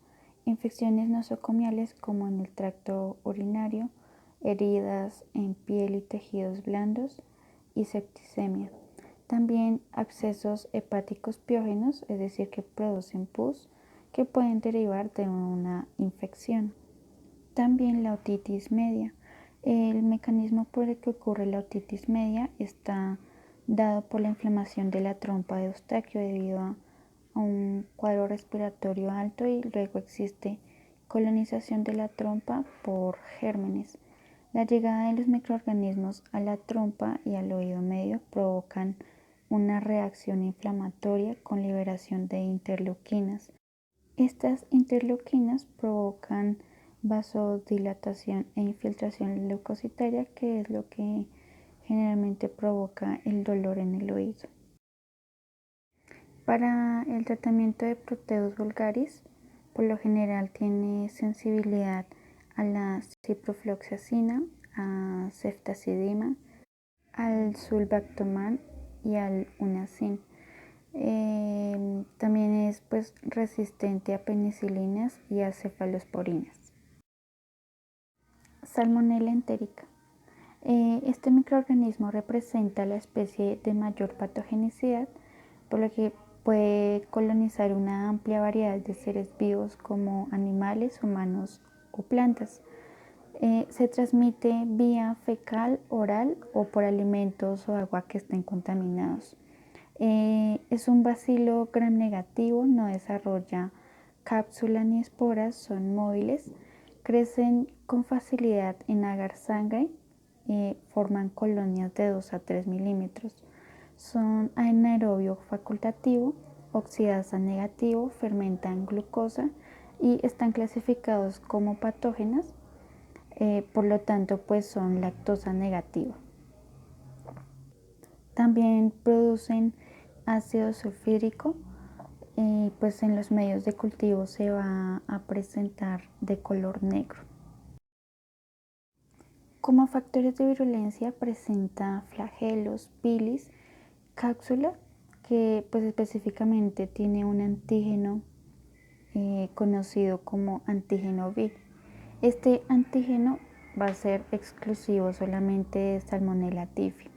infecciones nosocomiales como en el tracto urinario, heridas en piel y tejidos blandos y septicemia. También abscesos hepáticos piógenos, es decir, que producen pus, que pueden derivar de una infección. También la otitis media. El mecanismo por el que ocurre la otitis media está dado por la inflamación de la trompa de Eustaquio debido a un cuadro respiratorio alto y luego existe colonización de la trompa por gérmenes. La llegada de los microorganismos a la trompa y al oído medio provocan una reacción inflamatoria con liberación de interleuquinas. Estas interleuquinas provocan vasodilatación e infiltración leucocitaria, que es lo que generalmente provoca el dolor en el oído. Para el tratamiento de Proteus vulgaris, por lo general tiene sensibilidad a la ciprofloxacina, a ceftazidima, al sulbactam y al unacin. También es resistente a penicilinas y a cefalosporinas. Salmonella entérica. Este microorganismo representa la especie de mayor patogenicidad, por lo que puede colonizar una amplia variedad de seres vivos como animales, humanos o plantas. Se transmite vía fecal, oral o por alimentos o agua que estén contaminados. Es un bacilo gram negativo, no desarrolla cápsula ni esporas, son móviles, crecen con facilidad en agar sangre, forman colonias de 2 a 3 milímetros, son anaerobio facultativo, oxidasa negativo, fermentan glucosa y están clasificados como patógenas, por lo tanto son lactosa negativa. También producen ácido sulfúrico y en los medios de cultivo se va a presentar de color negro. Como factores de virulencia presenta flagelos, bilis, cápsula, que específicamente tiene un antígeno conocido como antígeno B. Este antígeno va a ser exclusivo solamente de Salmonella typhi.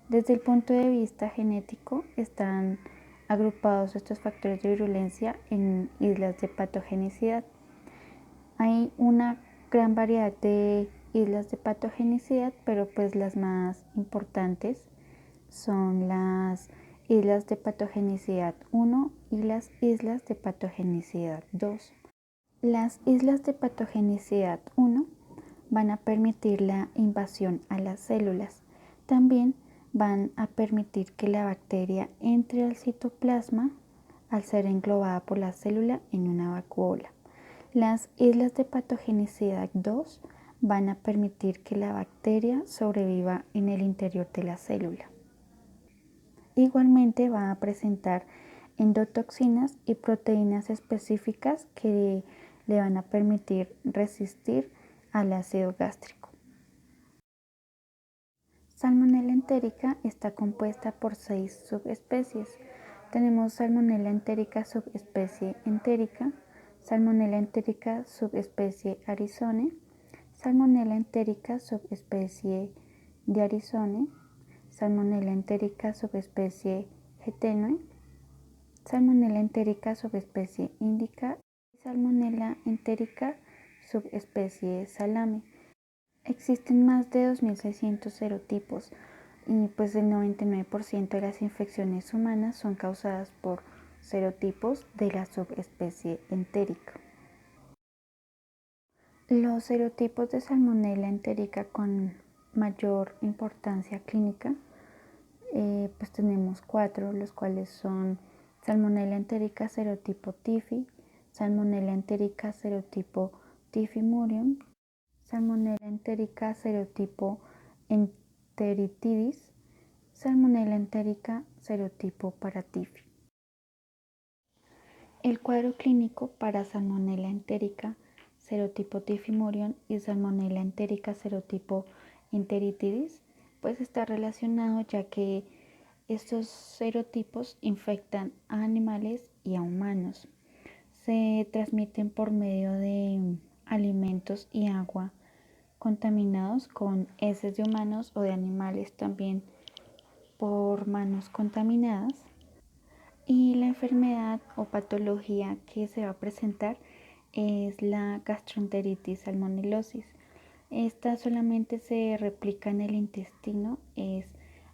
Desde el punto de vista genético, están agrupados estos factores de virulencia en islas de patogenicidad. Hay una gran variedad de islas de patogenicidad, pero las más importantes son las islas de patogenicidad 1 y las islas de patogenicidad 2. Las islas de patogenicidad 1 van a permitir la invasión a las células. También van a permitir que la bacteria entre al citoplasma al ser englobada por la célula en una vacuola. Las islas de patogenicidad 2 van a permitir que la bacteria sobreviva en el interior de la célula. Igualmente va a presentar endotoxinas y proteínas específicas que le van a permitir resistir al ácido gástrico. Salmonella entérica está compuesta por 6 subespecies. Tenemos Salmonella entérica subespecie entérica, Salmonella entérica subespecie arizone, Salmonella entérica subespecie diarizone, Salmonella entérica subespecie getenoe, Salmonella entérica subespecie indica y Salmonella entérica subespecie salame. Existen más de 2.600 serotipos y el 99% de las infecciones humanas son causadas por serotipos de la subespecie entérica. Los serotipos de Salmonella entérica con mayor importancia clínica, tenemos 4, los cuales son Salmonella entérica serotipo TIFI, Salmonella entérica serotipo TIFI murium, Salmonella entérica serotipo enteritidis, Salmonella entérica serotipo Paratyphi. El cuadro clínico para Salmonella entérica serotipo Typhimurion y Salmonella entérica serotipo Enteritidis pues está relacionado, ya que estos serotipos infectan a animales y a humanos. Se transmiten por medio de alimentos y agua contaminados con heces de humanos o de animales, también por manos contaminadas. Y la enfermedad o patología que se va a presentar es la gastroenteritis salmonelosis. Esta solamente se replica en el intestino, es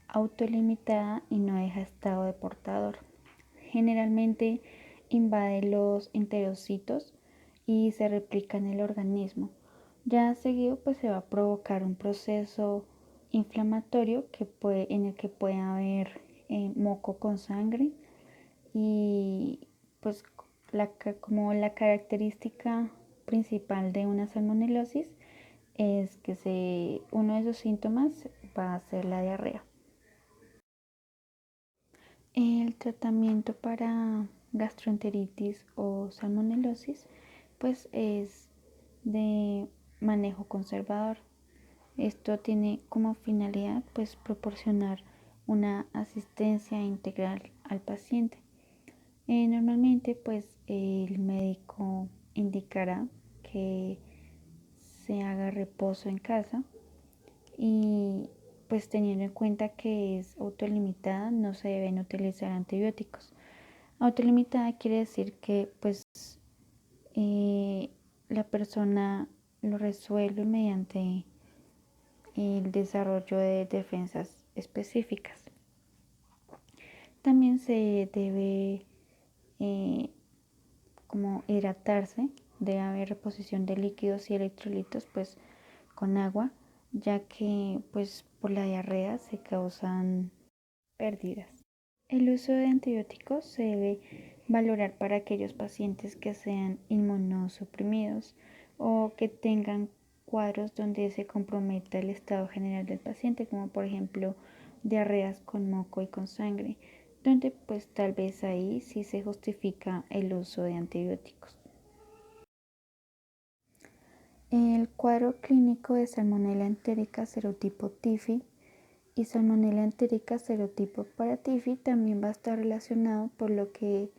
autolimitada y no deja estado de portador. Generalmente invade los enterocitos y se replica en el organismo. Ya seguido pues se va a provocar un proceso inflamatorio en el que puede haber moco con sangre y pues como la característica principal de una salmonelosis es que uno de sus síntomas va a ser la diarrea. El tratamiento para gastroenteritis o salmonelosis pues es de manejo conservador. Esto tiene como finalidad pues proporcionar una asistencia integral al paciente. Normalmente pues el médico indicará que se haga reposo en casa y pues teniendo en cuenta que es autolimitada no se deben utilizar antibióticos. Autolimitada quiere decir que pues la persona lo resuelve mediante el desarrollo de defensas específicas. También se debe como hidratarse, debe haber reposición de líquidos y electrolitos pues con agua, ya que pues por la diarrea se causan pérdidas. El uso de antibióticos se debe valorar para aquellos pacientes que sean inmunosuprimidos o que tengan cuadros donde se comprometa el estado general del paciente, como por ejemplo diarreas con moco y con sangre, donde pues tal vez ahí sí se justifica el uso de antibióticos. El cuadro clínico de Salmonella entérica serotipo TIFI y Salmonella entérica serotipo Paratyphi también va a estar relacionado, por lo que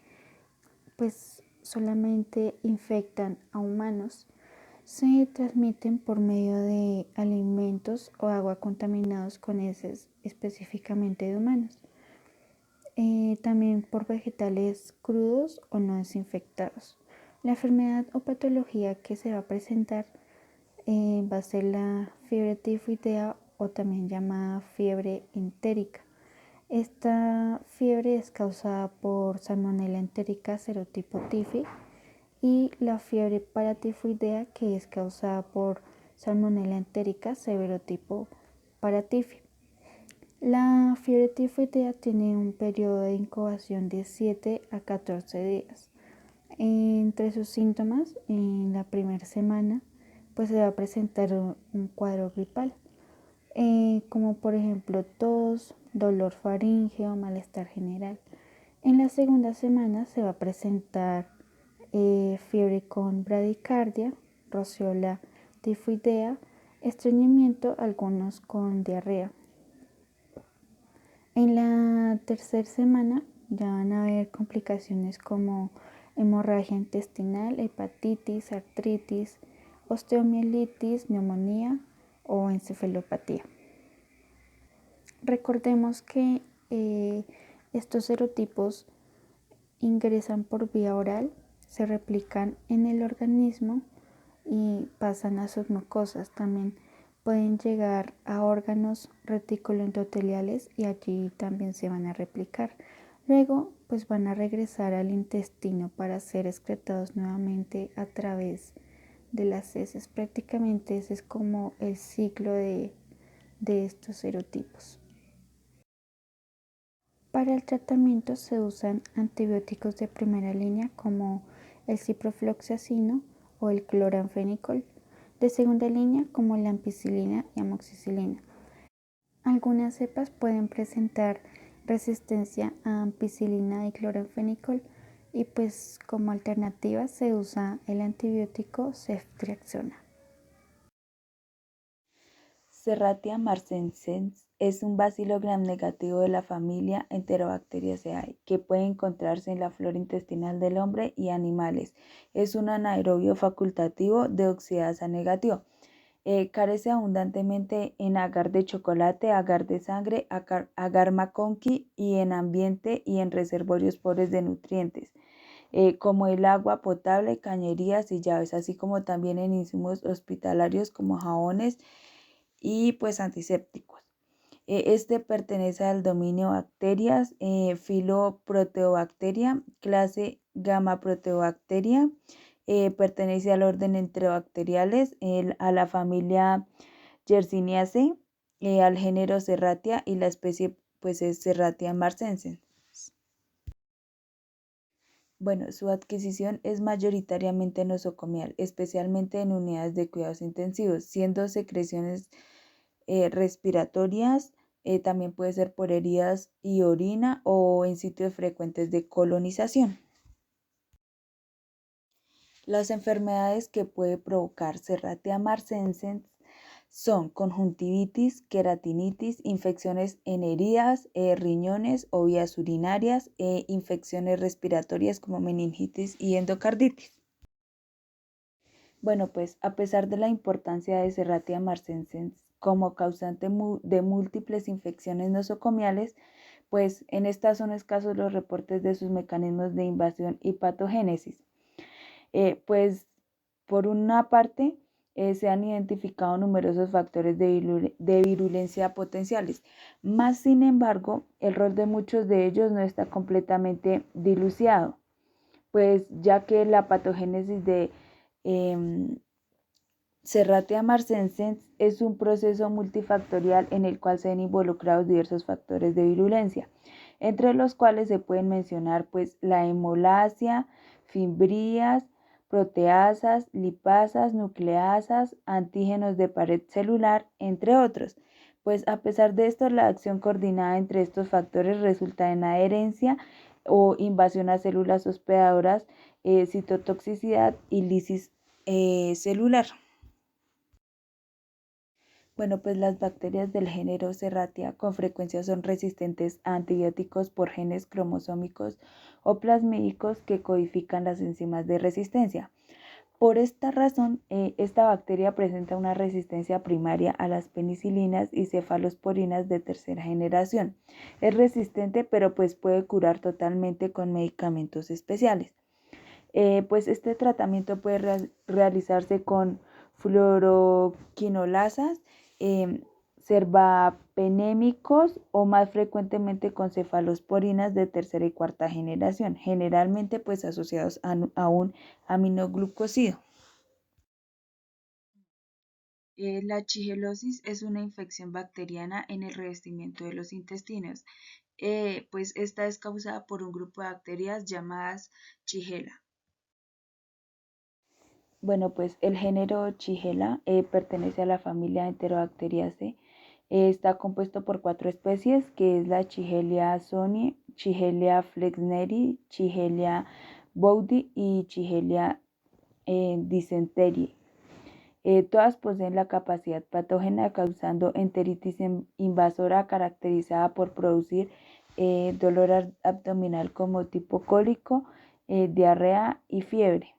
pues solamente infectan a humanos. Se transmiten por medio de alimentos o agua contaminados con heces específicamente de humanos. También por vegetales crudos o no desinfectados. La enfermedad o patología que se va a presentar va a ser la fiebre tifoidea o también llamada fiebre entérica. Esta fiebre es causada por Salmonella entérica serotipo TIFI y la fiebre paratifoidea, que es causada por Salmonella entérica serotipo Paratyphi. La fiebre tifoidea tiene un periodo de incubación de 7 a 14 días. Entre sus síntomas, en la primera semana, pues se va a presentar un cuadro gripal, como por ejemplo tos, dolor faríngeo, malestar general. En la segunda semana se va a presentar fiebre con bradicardia, rociola tifoidea, estreñimiento, algunos con diarrea. En la tercera semana ya van a haber complicaciones como hemorragia intestinal, hepatitis, artritis, osteomielitis, neumonía o encefalopatía. Recordemos que estos serotipos ingresan por vía oral, se replican en el organismo y pasan a sus mucosas. También pueden llegar a órganos reticuloendoteliales y allí también se van a replicar. Luego pues van a regresar al intestino para ser excretados nuevamente a través de las heces. Prácticamente ese es como el ciclo de estos serotipos. Para el tratamiento se usan antibióticos de primera línea como el ciprofloxacino o el cloranfenicol, de segunda línea como la ampicilina y amoxicilina. Algunas cepas pueden presentar resistencia a ampicilina y clorfenicol y pues como alternativa se usa el antibiótico ceftriaxona. Serratia marcescens es un bacilo gram negativo de la familia Enterobacteriaceae que puede encontrarse en la flora intestinal del hombre y animales. Es un anaerobio facultativo de oxidasa negativo. Carece abundantemente en agar de chocolate, agar de sangre, agar McConkey y en ambiente y en reservorios pobres de nutrientes, como el agua potable, cañerías y llaves, así como también en insumos hospitalarios como jabones y pues antisépticos. Este pertenece al dominio bacterias, filo Proteobacteria, clase Gamma Proteobacteria. Pertenece al orden Enterobacteriales, a la familia Yersineaceae, al género Serratia y la especie pues es Serratia marcescens. Bueno, su adquisición es mayoritariamente nosocomial, especialmente en unidades de cuidados intensivos, siendo secreciones respiratorias, también puede ser por heridas y orina o en sitios frecuentes de colonización. Las enfermedades que puede provocar Serratia marcescens son conjuntivitis, queratinitis, infecciones en heridas, riñones o vías urinarias, infecciones respiratorias como meningitis y endocarditis. Bueno, pues a pesar de la importancia de Serratia marcescens como causante de múltiples infecciones nosocomiales, pues en estas son escasos los reportes de sus mecanismos de invasión y patogénesis. Pues por una parte, se han identificado numerosos factores de virulencia potenciales, más sin embargo, el rol de muchos de ellos no está completamente dilucidado, pues ya que la patogénesis de Serratia marcescens es un proceso multifactorial en el cual se ven involucrados diversos factores de virulencia, entre los cuales se pueden mencionar pues la hemolasia, fibrías, proteasas, lipasas, nucleasas, antígenos de pared celular, entre otros. Pues a pesar de esto, la acción coordinada entre estos factores resulta en adherencia o invasión a células hospedadoras, citotoxicidad y lisis celular. Bueno, pues las bacterias del género Serratia con frecuencia son resistentes a antibióticos por genes cromosómicos o plasmídicos que codifican las enzimas de resistencia. Por esta razón, esta bacteria presenta una resistencia primaria a las penicilinas y cefalosporinas de tercera generación. Es resistente, pero pues puede curar totalmente con medicamentos especiales. Pues este tratamiento puede realizarse con fluoroquinolasas, serbapenémicos o más frecuentemente con cefalosporinas de tercera y cuarta generación, generalmente pues asociados a un aminoglucósido. La shigelosis es una infección bacteriana en el revestimiento de los intestinos. Pues esta es causada por un grupo de bacterias llamadas Shigella. Bueno, pues el género Shigella pertenece a la familia Enterobacteriaceae. Está compuesto por 4 especies, que es la Shigella soni, Shigella flexneri, Shigella boudy y Shigella dysenterie. Todas poseen la capacidad patógena causando enteritis invasora caracterizada por producir dolor abdominal como tipo cólico, diarrea y fiebre.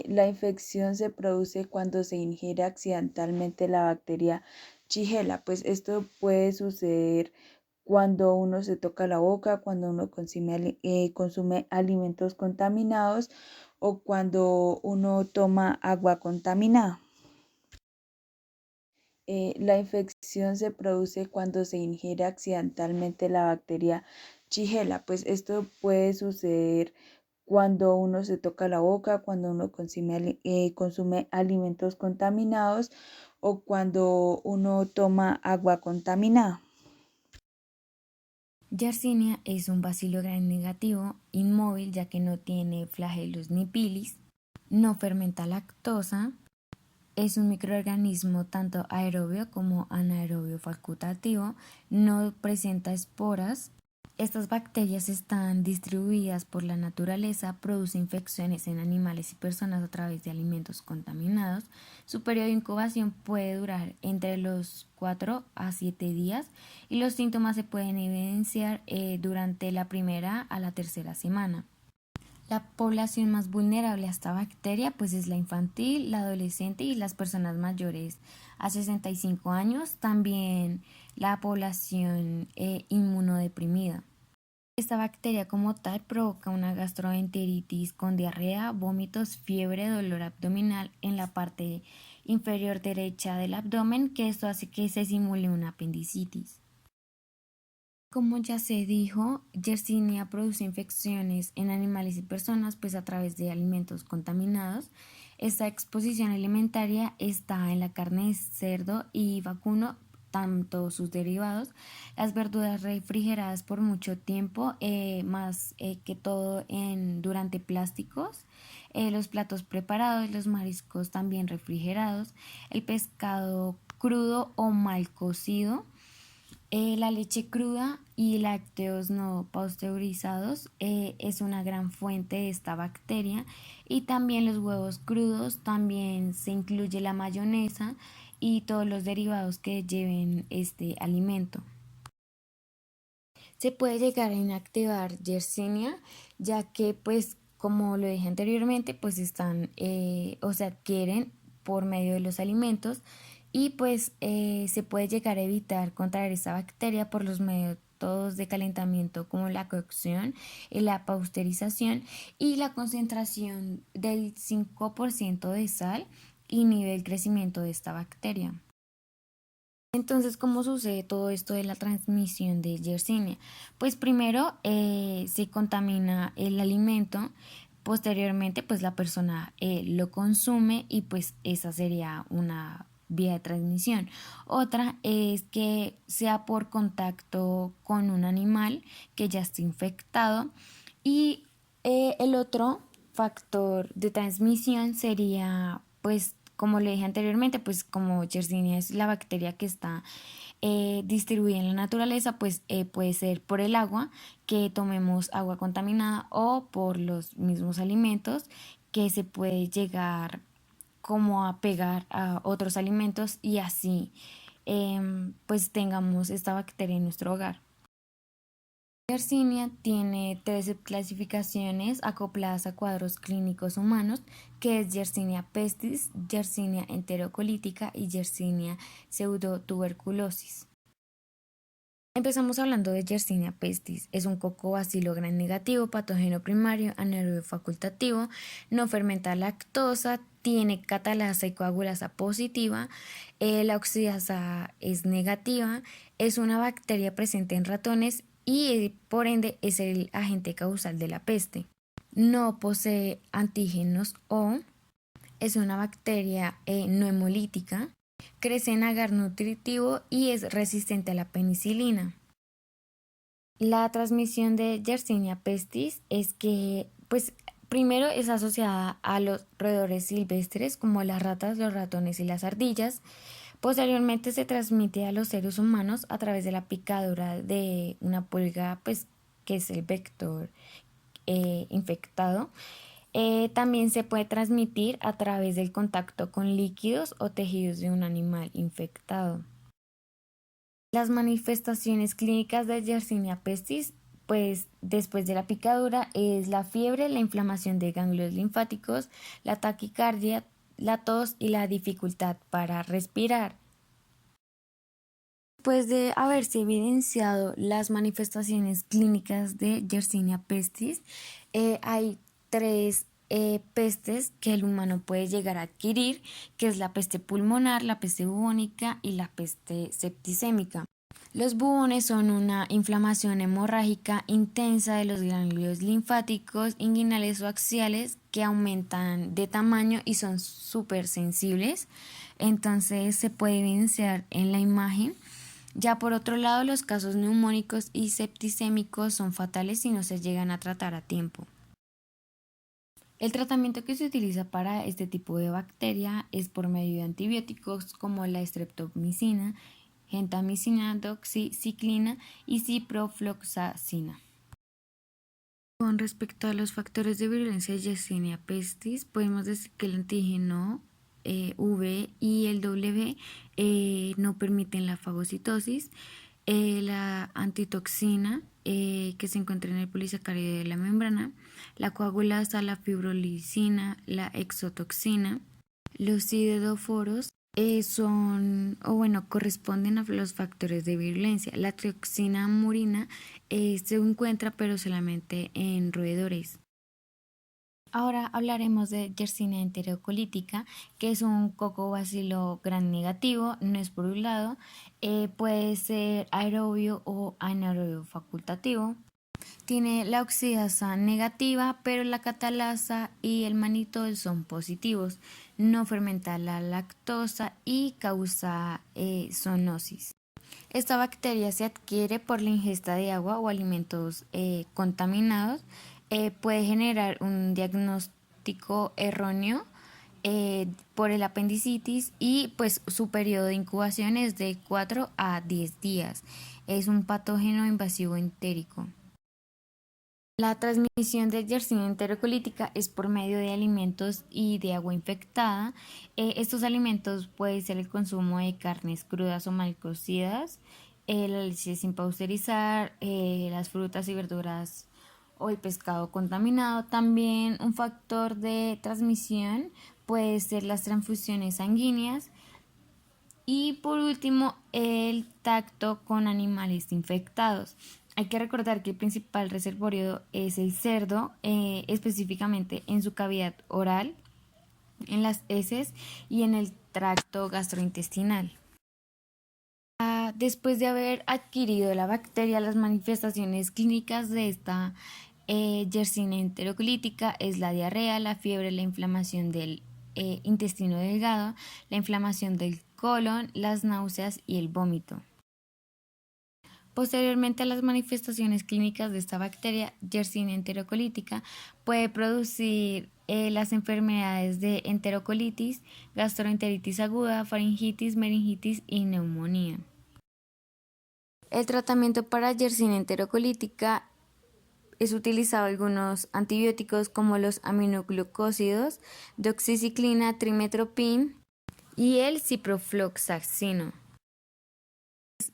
La infección se produce cuando se ingiere accidentalmente la bacteria Shigella, pues esto puede suceder cuando uno se toca la boca, cuando uno consume alimentos contaminados o cuando uno toma agua contaminada. La infección se produce cuando se ingiere accidentalmente la bacteria Shigella, pues esto puede suceder cuando uno se toca la boca, cuando uno consume alimentos contaminados o cuando uno toma agua contaminada. Yersinia es un bacilo gram negativo inmóvil ya que no tiene flagelos ni pilis, no fermenta lactosa, es un microorganismo tanto aerobio como anaerobio facultativo, no presenta esporas. Estas bacterias están distribuidas por la naturaleza, produce infecciones en animales y personas a través de alimentos contaminados. Su periodo de incubación puede durar entre los 4 a 7 días y los síntomas se pueden evidenciar durante la primera a la tercera semana. La población más vulnerable a esta bacteria pues es la infantil, la adolescente y las personas mayores a 65 años, también la población inmunodeprimida. Esta bacteria como tal provoca una gastroenteritis con diarrea, vómitos, fiebre, dolor abdominal en la parte inferior derecha del abdomen, que esto hace que se simule una apendicitis. Como ya se dijo, Yersinia produce infecciones en animales y personas pues a través de alimentos contaminados. Esta exposición alimentaria está en la carne de cerdo y vacuno, tanto sus derivados, las verduras refrigeradas por mucho tiempo, más que todo durante plásticos, los platos preparados, los mariscos también refrigerados, el pescado crudo o mal cocido, la leche cruda y lácteos no pasteurizados es una gran fuente de esta bacteria, y también los huevos crudos, también se incluye la mayonesa y todos los derivados que lleven este alimento. Se puede llegar a inactivar Yersinia, ya que pues como lo dije anteriormente, pues están o se adquieren por medio de los alimentos, y pues se puede llegar a evitar contraer esta bacteria por los métodos de calentamiento como la cocción, la pasteurización y la concentración del 5% de sal inhibe el crecimiento de esta bacteria. Entonces, ¿cómo sucede todo esto de la transmisión de Yersinia? Pues primero se contamina el alimento, posteriormente pues la persona lo consume y pues esa sería una vía de transmisión. Otra es que sea por contacto con un animal que ya esté infectado, y el otro factor de transmisión sería pues como le dije anteriormente, pues como Yersinia es la bacteria que está distribuida en la naturaleza, pues puede ser por el agua, que tomemos agua contaminada, o por los mismos alimentos, que se puede llegar como a pegar a otros alimentos y así pues tengamos esta bacteria en nuestro hogar. Yersinia tiene 3 subclasificaciones acopladas a cuadros clínicos humanos, que es Yersinia pestis, Yersinia enterocolítica y Yersinia pseudotuberculosis. Empezamos hablando de Yersinia pestis. Es un cocobacilo gram negativo, patógeno primario, anaerobio facultativo, no fermenta lactosa, tiene catalasa y coagulasa positiva, la oxidasa es negativa, es una bacteria presente en ratones y por ende es el agente causal de la peste. No posee antígenos o es una bacteria no hemolítica, crece en agar nutritivo y es resistente a la penicilina. La transmisión de Yersinia pestis es que, pues, primero es asociada a los roedores silvestres como las ratas, los ratones y las ardillas. Posteriormente se transmite a los seres humanos a través de la picadura de una pulga, pues, que es el vector infectado. También se puede transmitir a través del contacto con líquidos o tejidos de un animal infectado. Las manifestaciones clínicas de Yersinia pestis, pues después de la picadura, es la fiebre, la inflamación de ganglios linfáticos, la taquicardia, la tos y la dificultad para respirar. Después de haberse evidenciado las manifestaciones clínicas de Yersinia pestis, hay 3 pestes que el humano puede llegar a adquirir, que es la peste pulmonar, la peste bubónica y la peste septicémica. Los bubones son una inflamación hemorrágica intensa de los ganglios linfáticos inguinales o axiales, que aumentan de tamaño y son súper sensibles. Entonces se puede evidenciar en la imagen. Ya por otro lado, los casos neumónicos y septicémicos son fatales si no se llegan a tratar a tiempo. El tratamiento que se utiliza para este tipo de bacteria es por medio de antibióticos como la streptomicina, gentamicina, doxiciclina y ciprofloxacina. Con respecto a los factores de virulencia de Yersinia pestis, podemos decir que el antígeno V y el W no permiten la fagocitosis. La antitoxina que se encuentra en el polisacárido de la membrana, la coagulasa, la fibrolicina, la exotoxina. Los sideroforos corresponden a los factores de virulencia. La toxina murina se encuentra pero solamente en roedores. Ahora hablaremos de Yersinia enterocolítica, que es un cocobacilo gram negativo, no es porulado, puede ser aerobio o anaerobio facultativo. Tiene la oxidasa negativa, pero la catalasa y el manitol son positivos. No fermenta la lactosa y causa zoonosis. Esta bacteria se adquiere por la ingesta de agua o alimentos contaminados. Puede generar un diagnóstico erróneo por el apendicitis y pues su periodo de incubación es de 4 a 10 días. Es un patógeno invasivo entérico. La transmisión de Yersinia enterocolítica es por medio de alimentos y de agua infectada. Estos alimentos pueden ser el consumo de carnes crudas o mal cocidas, la leche sin pasteurizar, las frutas y verduras o el pescado contaminado. También un factor de transmisión puede ser las transfusiones sanguíneas. Y por último, el tacto con animales infectados. Hay que recordar que el principal reservorio es el cerdo, específicamente en su cavidad oral, en las heces y en el tracto gastrointestinal. Después de haber adquirido la bacteria, las manifestaciones clínicas de esta Yersinia enterocolítica es la diarrea, la fiebre, la inflamación del intestino delgado, la inflamación del colon, las náuseas y el vómito. Posteriormente a las manifestaciones clínicas de esta bacteria, Yersinia enterocolítica puede producir las enfermedades de enterocolitis, gastroenteritis aguda, faringitis, meningitis y neumonía. El tratamiento para Yersinia enterocolítica es utilizado algunos antibióticos como los aminoglucósidos, doxiciclina, trimetoprim y el ciprofloxacino.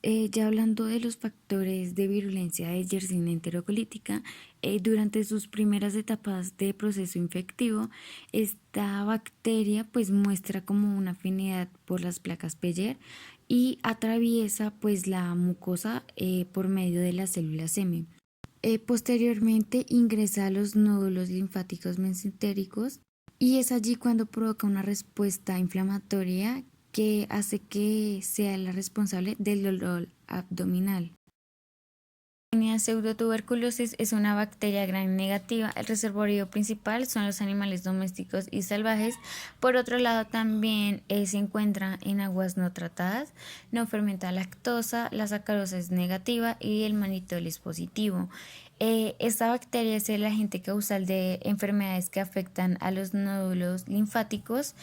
Ya hablando de los factores de virulencia de Yersinia enterocolítica, durante sus primeras etapas de proceso infectivo, esta bacteria pues muestra como una afinidad por las placas Peyer y atraviesa pues la mucosa por medio de las células M. Posteriormente ingresa a los nódulos linfáticos mesentéricos y es allí cuando provoca una respuesta inflamatoria que hace que sea la responsable del dolor abdominal. La pseudotuberculosis es una bacteria gram negativa. El reservorio principal son los animales domésticos y salvajes. Por otro lado, también se encuentra en aguas no tratadas, no fermenta lactosa, la sacarosa es negativa y el manitol es positivo. Esta bacteria es el agente causal de enfermedades que afectan a los nódulos linfáticos,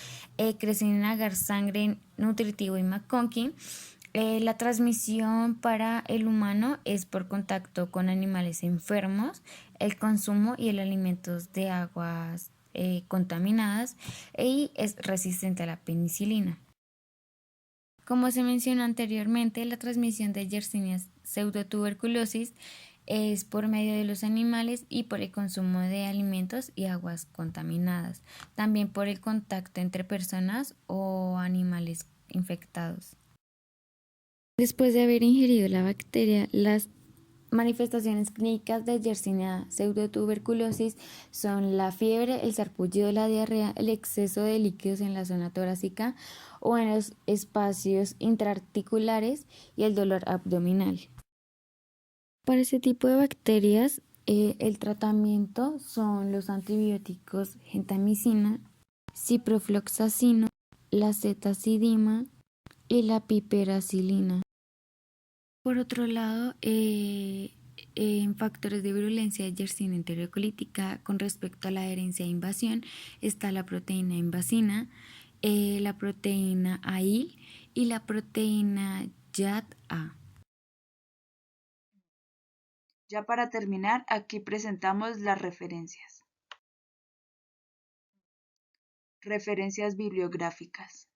crecen en agar sangre, nutritivo y McConkie. La transmisión para el humano es por contacto con animales enfermos, el consumo y el alimento de aguas contaminadas y es resistente a la penicilina. Como se mencionó anteriormente, la transmisión de Yersinia pseudotuberculosis es por medio de los animales y por el consumo de alimentos y aguas contaminadas, también por el contacto entre personas o animales infectados. Después de haber ingerido la bacteria, las manifestaciones clínicas de Yersinia pseudotuberculosis son la fiebre, el sarpullido, la diarrea, el exceso de líquidos en la zona torácica o en los espacios intraarticulares y el dolor abdominal. Para este tipo de bacterias, el tratamiento son los antibióticos gentamicina, ciprofloxacino, la cetazidima y la piperacilina. Por otro lado, En factores de virulencia de Yersinia enterocolítica con respecto a la adherencia e invasión está la proteína invasina, la proteína AIL y la proteína YAT-A. Ya para terminar, aquí presentamos las referencias. Referencias bibliográficas.